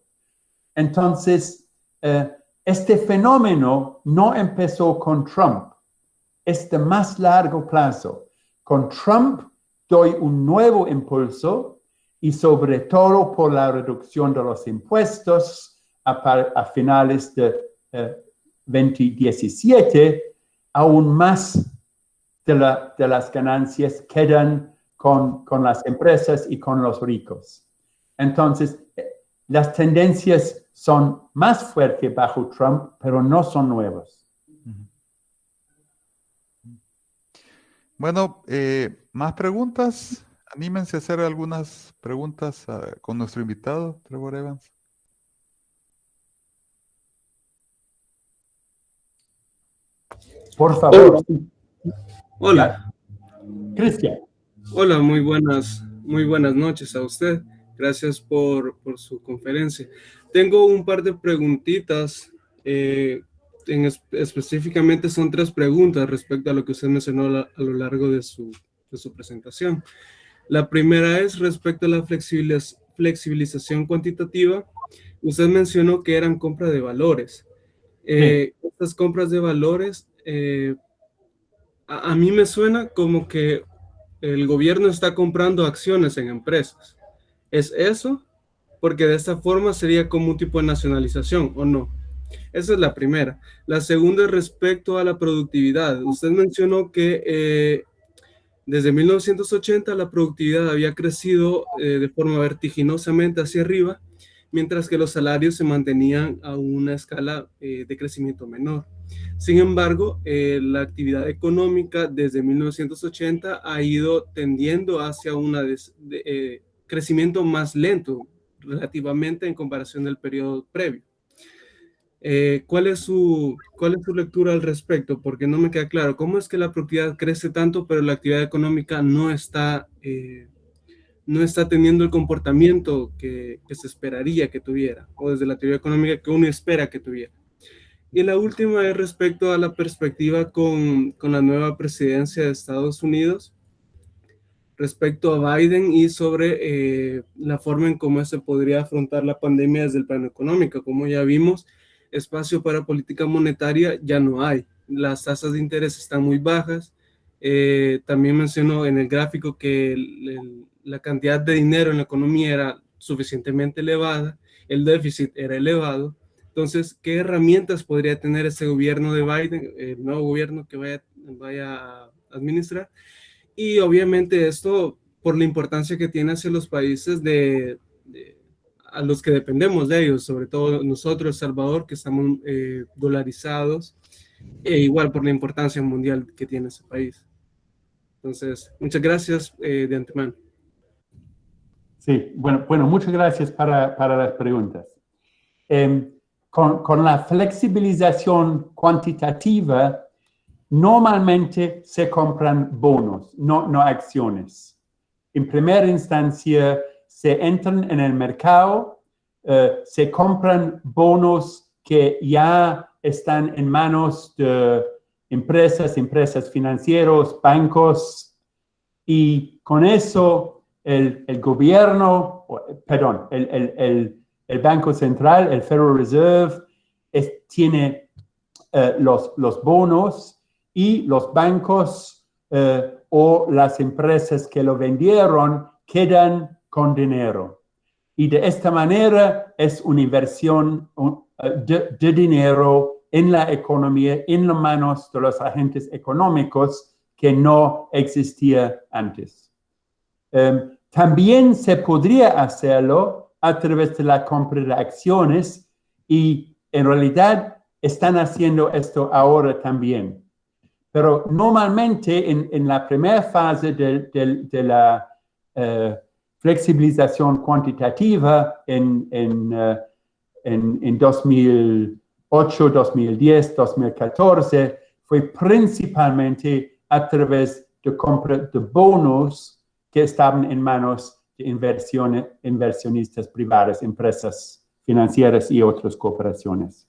Entonces, este fenómeno no empezó con Trump, es de más largo plazo. Con Trump doy un nuevo impulso y sobre todo por la reducción de los impuestos a finales de 2017, aún más de las ganancias quedan con las empresas y con los ricos. Entonces, las tendencias son más fuertes bajo Trump, pero no son nuevas. Bueno, más preguntas. Anímense a hacer algunas preguntas con nuestro invitado, Trevor Evans. Por favor. Hola. Cristian. Hola, muy buenas noches a usted. Gracias por su conferencia. Tengo un par de preguntitas. Específicamente son 3 preguntas respecto a lo que usted mencionó a lo largo de su presentación. La primera es respecto a la flexibilización cuantitativa. Usted mencionó que eran compras de valores. Estas compras de valores, a mí me suena como que el gobierno está comprando acciones en empresas. ¿Es eso? Porque de esta forma sería como un tipo de nacionalización, ¿o no? Esa es la primera. La segunda es respecto a la productividad. Usted mencionó que desde 1980 la productividad había crecido de forma vertiginosamente hacia arriba, mientras que los salarios se mantenían a una escala de crecimiento menor. Sin embargo, la actividad económica desde 1980 ha ido tendiendo hacia un crecimiento más lento relativamente en comparación del periodo previo. ¿Cuál es su lectura al respecto? Porque no me queda claro. ¿Cómo es que la productividad crece tanto, pero la actividad económica no está teniendo el comportamiento que se esperaría que tuviera, o desde la teoría económica que uno espera que tuviera? Y la última es respecto a la perspectiva con la nueva presidencia de Estados Unidos, respecto a Biden y sobre la forma en cómo se podría afrontar la pandemia desde el plano económico. Como ya vimos, espacio para política monetaria ya no hay. Las tasas de interés están muy bajas. También mencionó en el gráfico que la cantidad de dinero en la economía era suficientemente elevada, el déficit era elevado. Entonces, ¿qué herramientas podría tener ese gobierno de Biden, el nuevo gobierno que vaya a administrar? Y obviamente esto por la importancia que tiene hacia los países a los que dependemos de ellos, sobre todo nosotros, El Salvador, que estamos dolarizados, e igual por la importancia mundial que tiene ese país. Entonces, muchas gracias de antemano. Sí, bueno, muchas gracias para las preguntas. Con la flexibilización cuantitativa, normalmente se compran bonos, no acciones. En primera instancia, se entran en el mercado, se compran bonos que ya están en manos de empresas financieras, bancos, y con eso el gobierno, perdón, el Banco Central, el Federal Reserve, tiene los bonos y los bancos o las empresas que lo vendieron quedan con dinero. Y de esta manera es una inversión de dinero en la economía, en las manos de los agentes económicos que no existía antes. También se podría hacerlo a través de la compra de acciones y en realidad están haciendo esto ahora también. Pero normalmente en la primera fase de la flexibilización cuantitativa en 2008, 2010, 2014, fue principalmente a través de compra de bonos que estaban en manos de inversionistas privadas, empresas financieras y otras cooperaciones.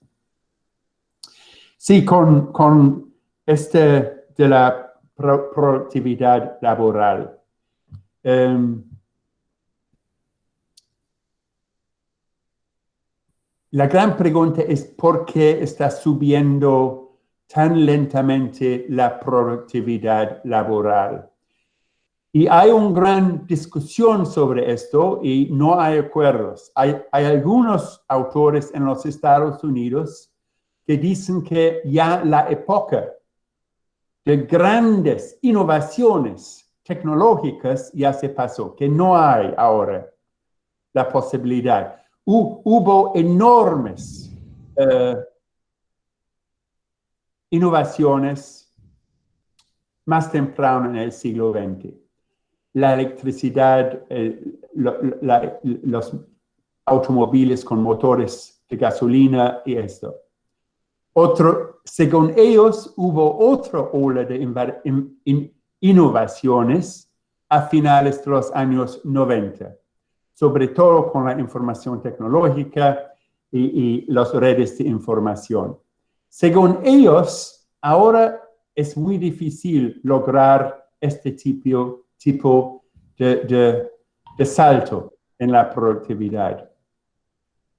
Sí, con de la productividad laboral. La gran pregunta es ¿por qué está subiendo tan lentamente la productividad laboral? Y hay una gran discusión sobre esto y no hay acuerdos. Hay algunos autores en los Estados Unidos que dicen que ya la época de grandes innovaciones tecnológicas ya se pasó, que no hay ahora la posibilidad. Hubo enormes innovaciones más temprano en el siglo XX. La electricidad, los automóviles con motores de gasolina y esto. Según ellos, hubo otra ola de innovaciones a finales de los años 90, sobre todo con la información tecnológica y las redes de información. Según ellos, ahora es muy difícil lograr este tipo de salto en la productividad.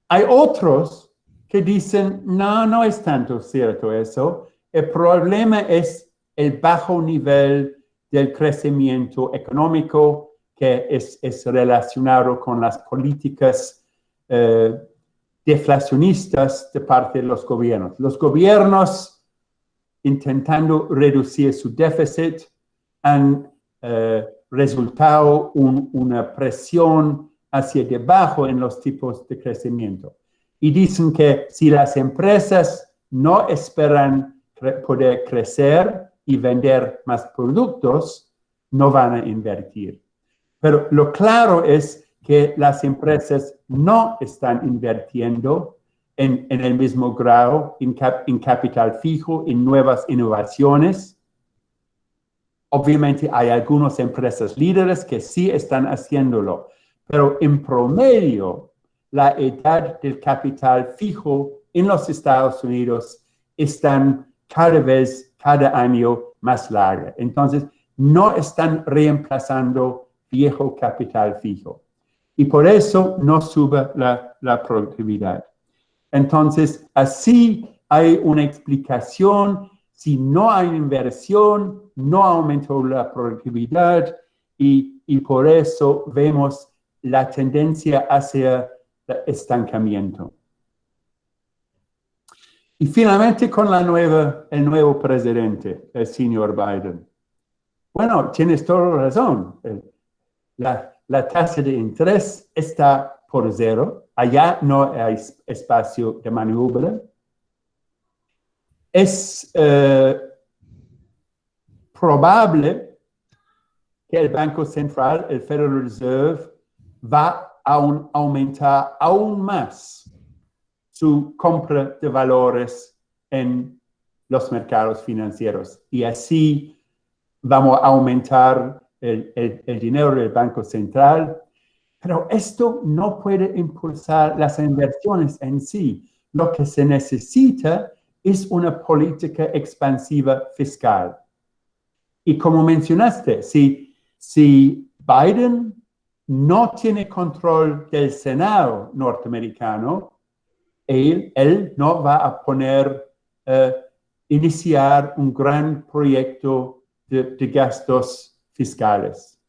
Hay otros que dicen, no es tanto cierto eso. El problema es el bajo nivel del crecimiento económico que es relacionado con las políticas deflacionistas de parte de los gobiernos. Los gobiernos, intentando reducir su déficit, han resultado una presión hacia debajo en los tipos de crecimiento. Y dicen que si las empresas no esperan poder crecer y vender más productos, no van a invertir. Pero lo claro es que las empresas no están invirtiendo en el mismo grado en capital fijo, en nuevas innovaciones. Obviamente hay algunas empresas líderes que sí están haciéndolo, pero en promedio la edad del capital fijo en los Estados Unidos están cada año más larga. Entonces, no están reemplazando viejo capital fijo. Y por eso no sube la productividad. Entonces, así hay una explicación. Si no hay inversión, no aumentó la productividad y por eso vemos la tendencia hacia el estancamiento. Y finalmente con el nuevo presidente, el señor Biden. Bueno, tienes toda razón. La tasa de interés está por cero. Allá no hay espacio de maniobra. Es probable que el Banco Central, el Federal Reserve, va a aumentar aún más su compra de valores en los mercados financieros. Y así vamos a aumentar el dinero del Banco Central. Pero esto no puede impulsar las inversiones en sí. Lo que se necesita es una política expansiva fiscal. Y como mencionaste, si Biden no tiene control del Senado norteamericano, él no va a iniciar un gran proyecto de gastos fiscales.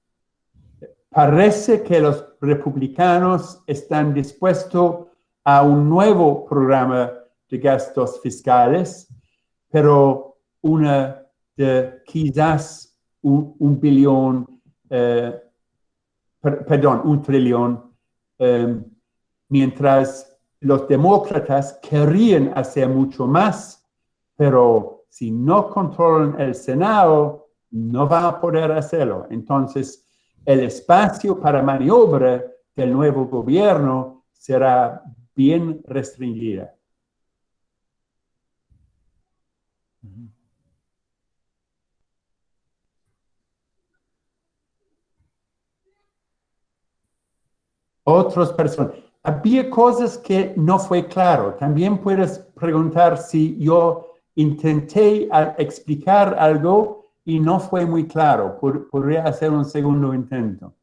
Parece que los republicanos están dispuestos a un nuevo programa de gastos fiscales, pero una de quizás un billón, perdón, un trillón, mientras los demócratas querían hacer mucho más, pero si no controlan el Senado, no van a poder hacerlo. Entonces, el espacio para maniobra del nuevo gobierno será bien restringida. Otras personas. Había cosas que no fue claro. También puedes preguntar si yo intenté explicar algo y no fue muy claro. Podría hacer un segundo intento.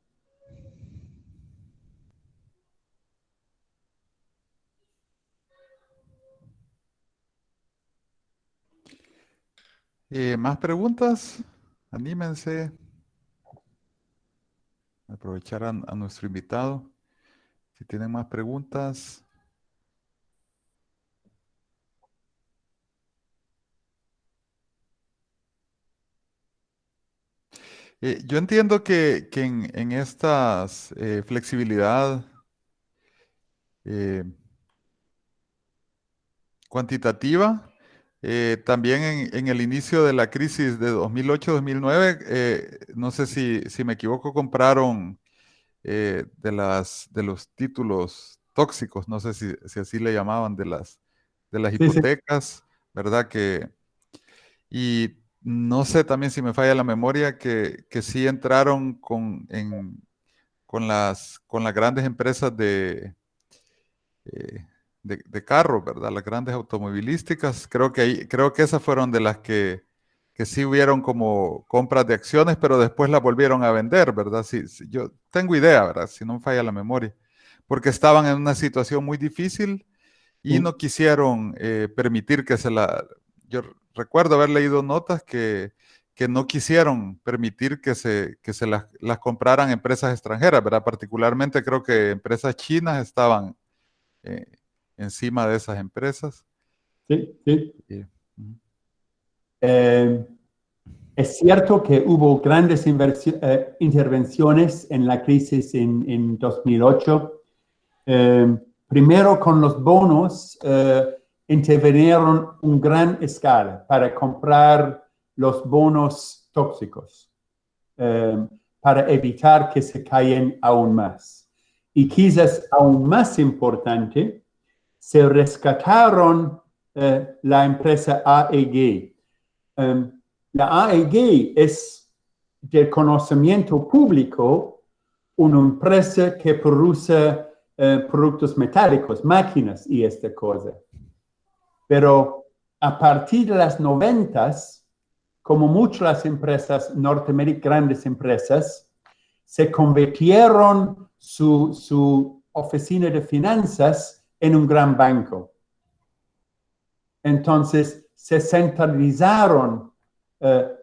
¿Más preguntas? Anímense a aprovechar a nuestro invitado. Si tienen más preguntas. Yo entiendo que en estas flexibilidad cuantitativa, también en el inicio de la crisis de 2008-2009, no sé si me equivoco, compraron de los títulos tóxicos, no sé si así le llamaban, de las Sí. hipotecas, ¿verdad? Y no sé también si me falla la memoria, que sí entraron con las grandes empresas eh, de carros, ¿verdad? Las grandes automovilísticas. Creo que esas fueron de las que sí hubieron como compras de acciones, pero después las volvieron a vender, ¿verdad? Sí, yo tengo idea, ¿verdad? Si no me falla la memoria. Porque estaban en una situación muy difícil y Sí. no quisieron permitir que Yo recuerdo haber leído notas que no quisieron permitir que se las compraran empresas extranjeras, ¿verdad? Particularmente creo que empresas chinas estaban eh, encima de esas empresas. Sí, sí. Y, ujú. Es cierto que hubo grandes intervenciones en la crisis en 2008. Primero con los bonos, intervinieron en gran escala para comprar los bonos tóxicos, para evitar que se caigan aún más. Y quizás aún más importante, se rescataron la empresa AEG. La AEG es del conocimiento público una empresa que produce productos metálicos, máquinas y esta cosa. Pero a partir de las 90s, como muchas empresas norteamericanas, grandes empresas, se convirtieron su oficina de finanzas en un gran banco. Entonces, se centralizaron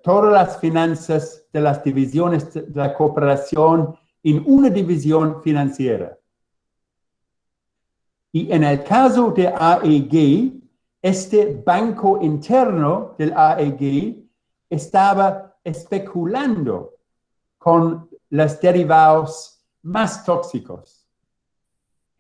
todas las finanzas de las divisiones de la cooperación en una división financiera. Y en el caso de AEG, este banco interno del AEG estaba especulando con los derivados más tóxicos.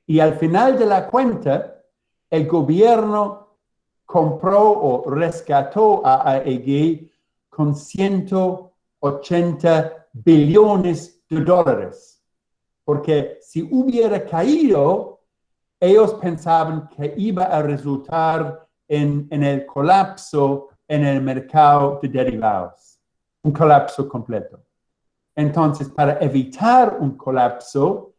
Y al final de la cuenta, el gobierno compró o rescató a AEG con 180 billones de dólares. Porque si hubiera caído, ellos pensaban que iba a resultar en el colapso en el mercado de derivados, un colapso completo. Entonces, para evitar un colapso,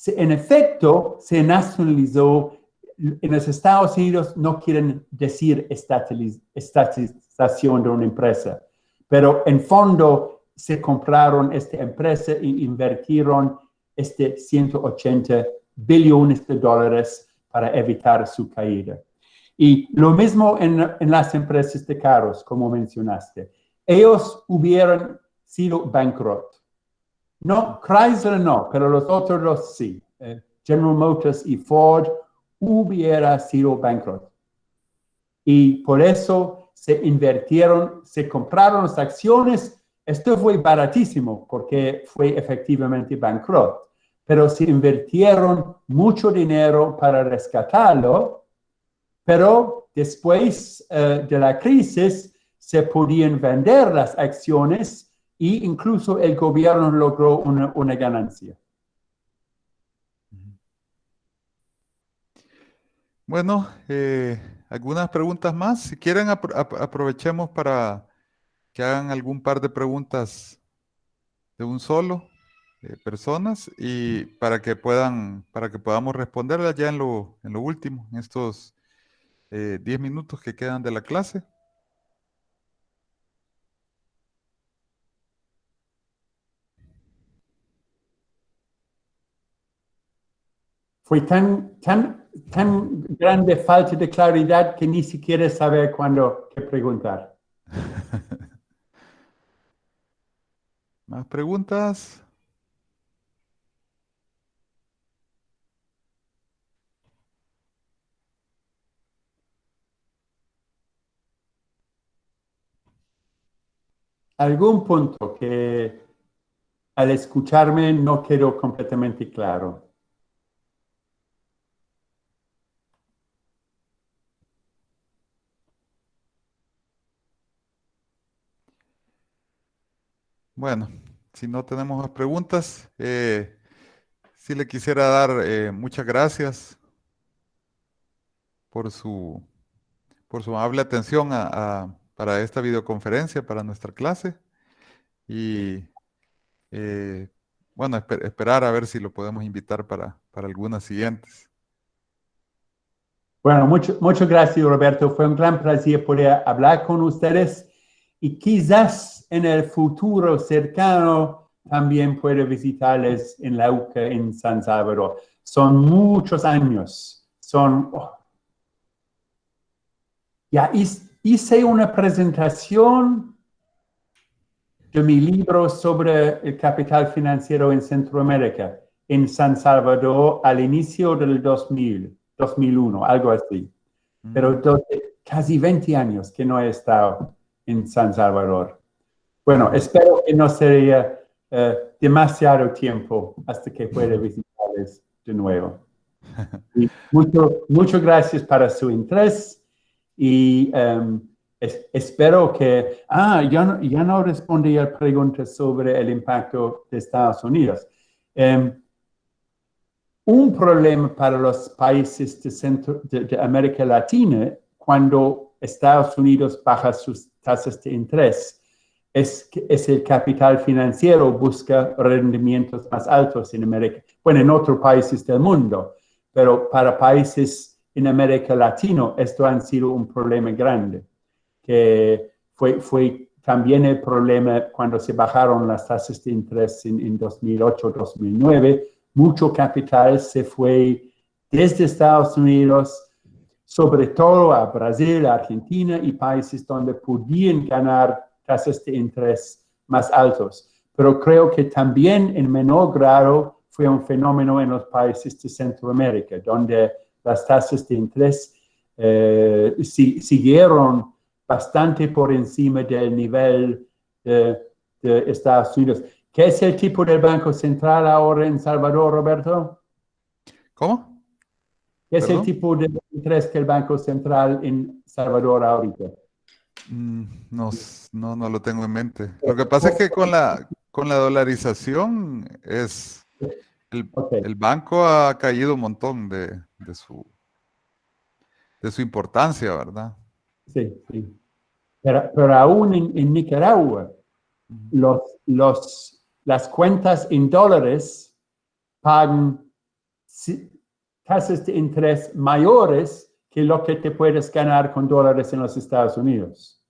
en efecto, se nacionalizó. En los Estados Unidos no quieren decir estatización de una empresa, pero en fondo se compraron esta empresa e invirtieron 180 billones de dólares para evitar su caída. Y lo mismo en las empresas de carros, como mencionaste. Ellos hubieran sido bankrupt. No, Chrysler no, pero los otros dos sí. General Motors y Ford hubiera sido bankrupt. Y por eso se compraron las acciones esto fue baratísimo porque fue efectivamente bankrupto, pero se invirtieron mucho dinero para rescatarlo, pero después de la crisis se podían vender las acciones e incluso el gobierno logró una ganancia. Bueno, algunas preguntas más. Si quieren, aprovechemos para que hagan algún par de preguntas de un solo personas y para que podamos responderlas ya en lo último, en estos 10 minutos que quedan de la clase. Fue tan grande falta de claridad que ni siquiera saber qué preguntar. ¿Más preguntas? ¿Algún punto que al escucharme no quedó completamente claro? Bueno, si no tenemos más preguntas, sí le quisiera dar muchas gracias por su amable atención para esta videoconferencia, para nuestra clase. Y bueno, esperar a ver si lo podemos invitar para algunas siguientes. Bueno, muchas gracias, Roberto. Fue un gran placer poder hablar con ustedes y quizás en el futuro cercano también pueda visitarles en la UCA en San Salvador. Son muchos años. Ya hice una presentación de mi libro sobre el capital financiero en Centroamérica, en San Salvador, al inicio del 2001, algo así. Pero casi 20 años que no he estado en San Salvador. Bueno, espero que no sería demasiado tiempo hasta que pueda visitarles de nuevo. Y muchas gracias para su interés y espero que... ya no respondí a preguntas sobre el impacto de Estados Unidos. Un problema para los países de América Latina cuando Estados Unidos baja sus tasas de interés es el capital financiero busca rendimientos más altos en América, bueno, en otros países del mundo, pero para países en América Latina esto ha sido un problema grande, que fue también el problema cuando se bajaron las tasas de interés en 2008-2009. Mucho capital se fue desde Estados Unidos, sobre todo a Brasil, Argentina y países donde podían ganar tasas de interés más altos. Pero creo que también en menor grado fue un fenómeno en los países de Centroamérica, donde las tasas de interés siguieron bastante por encima del nivel de Estados Unidos. ¿Qué es el tipo del Banco Central ahora en Salvador, Roberto? ¿Cómo? ¿Qué es el tipo de interés que el Banco Central en Salvador ahorita? No lo tengo en mente. Lo que pasa es que con la dolarización el banco ha caído un montón de su importancia, ¿verdad? Sí. Pero aún en Nicaragua, las cuentas en dólares pagan tasas de interés mayores que lo que te puedes ganar con dólares en los Estados Unidos.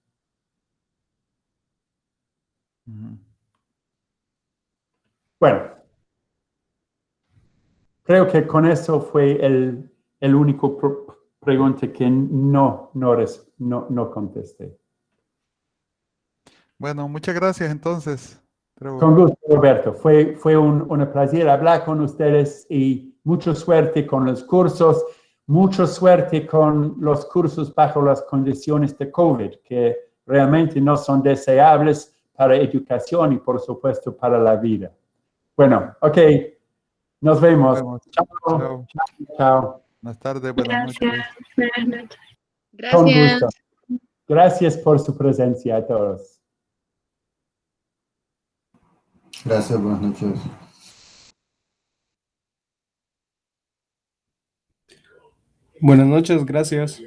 Bueno, creo que con eso fue el único pregunta que no contesté. Bueno, muchas gracias entonces. Con gusto, Roberto. Fue un placer hablar con ustedes y mucha suerte con los cursos, mucha suerte con los cursos bajo las condiciones de COVID, que realmente no son deseables para educación y, por supuesto, para la vida. Bueno, ok. Nos vemos. Chao. Chao. Chao. Buenas tardes, buenas noches. Buenas noches. Con Gracias. gusto. Gracias por su presencia a todos. Gracias, buenas noches. Buenas noches, gracias.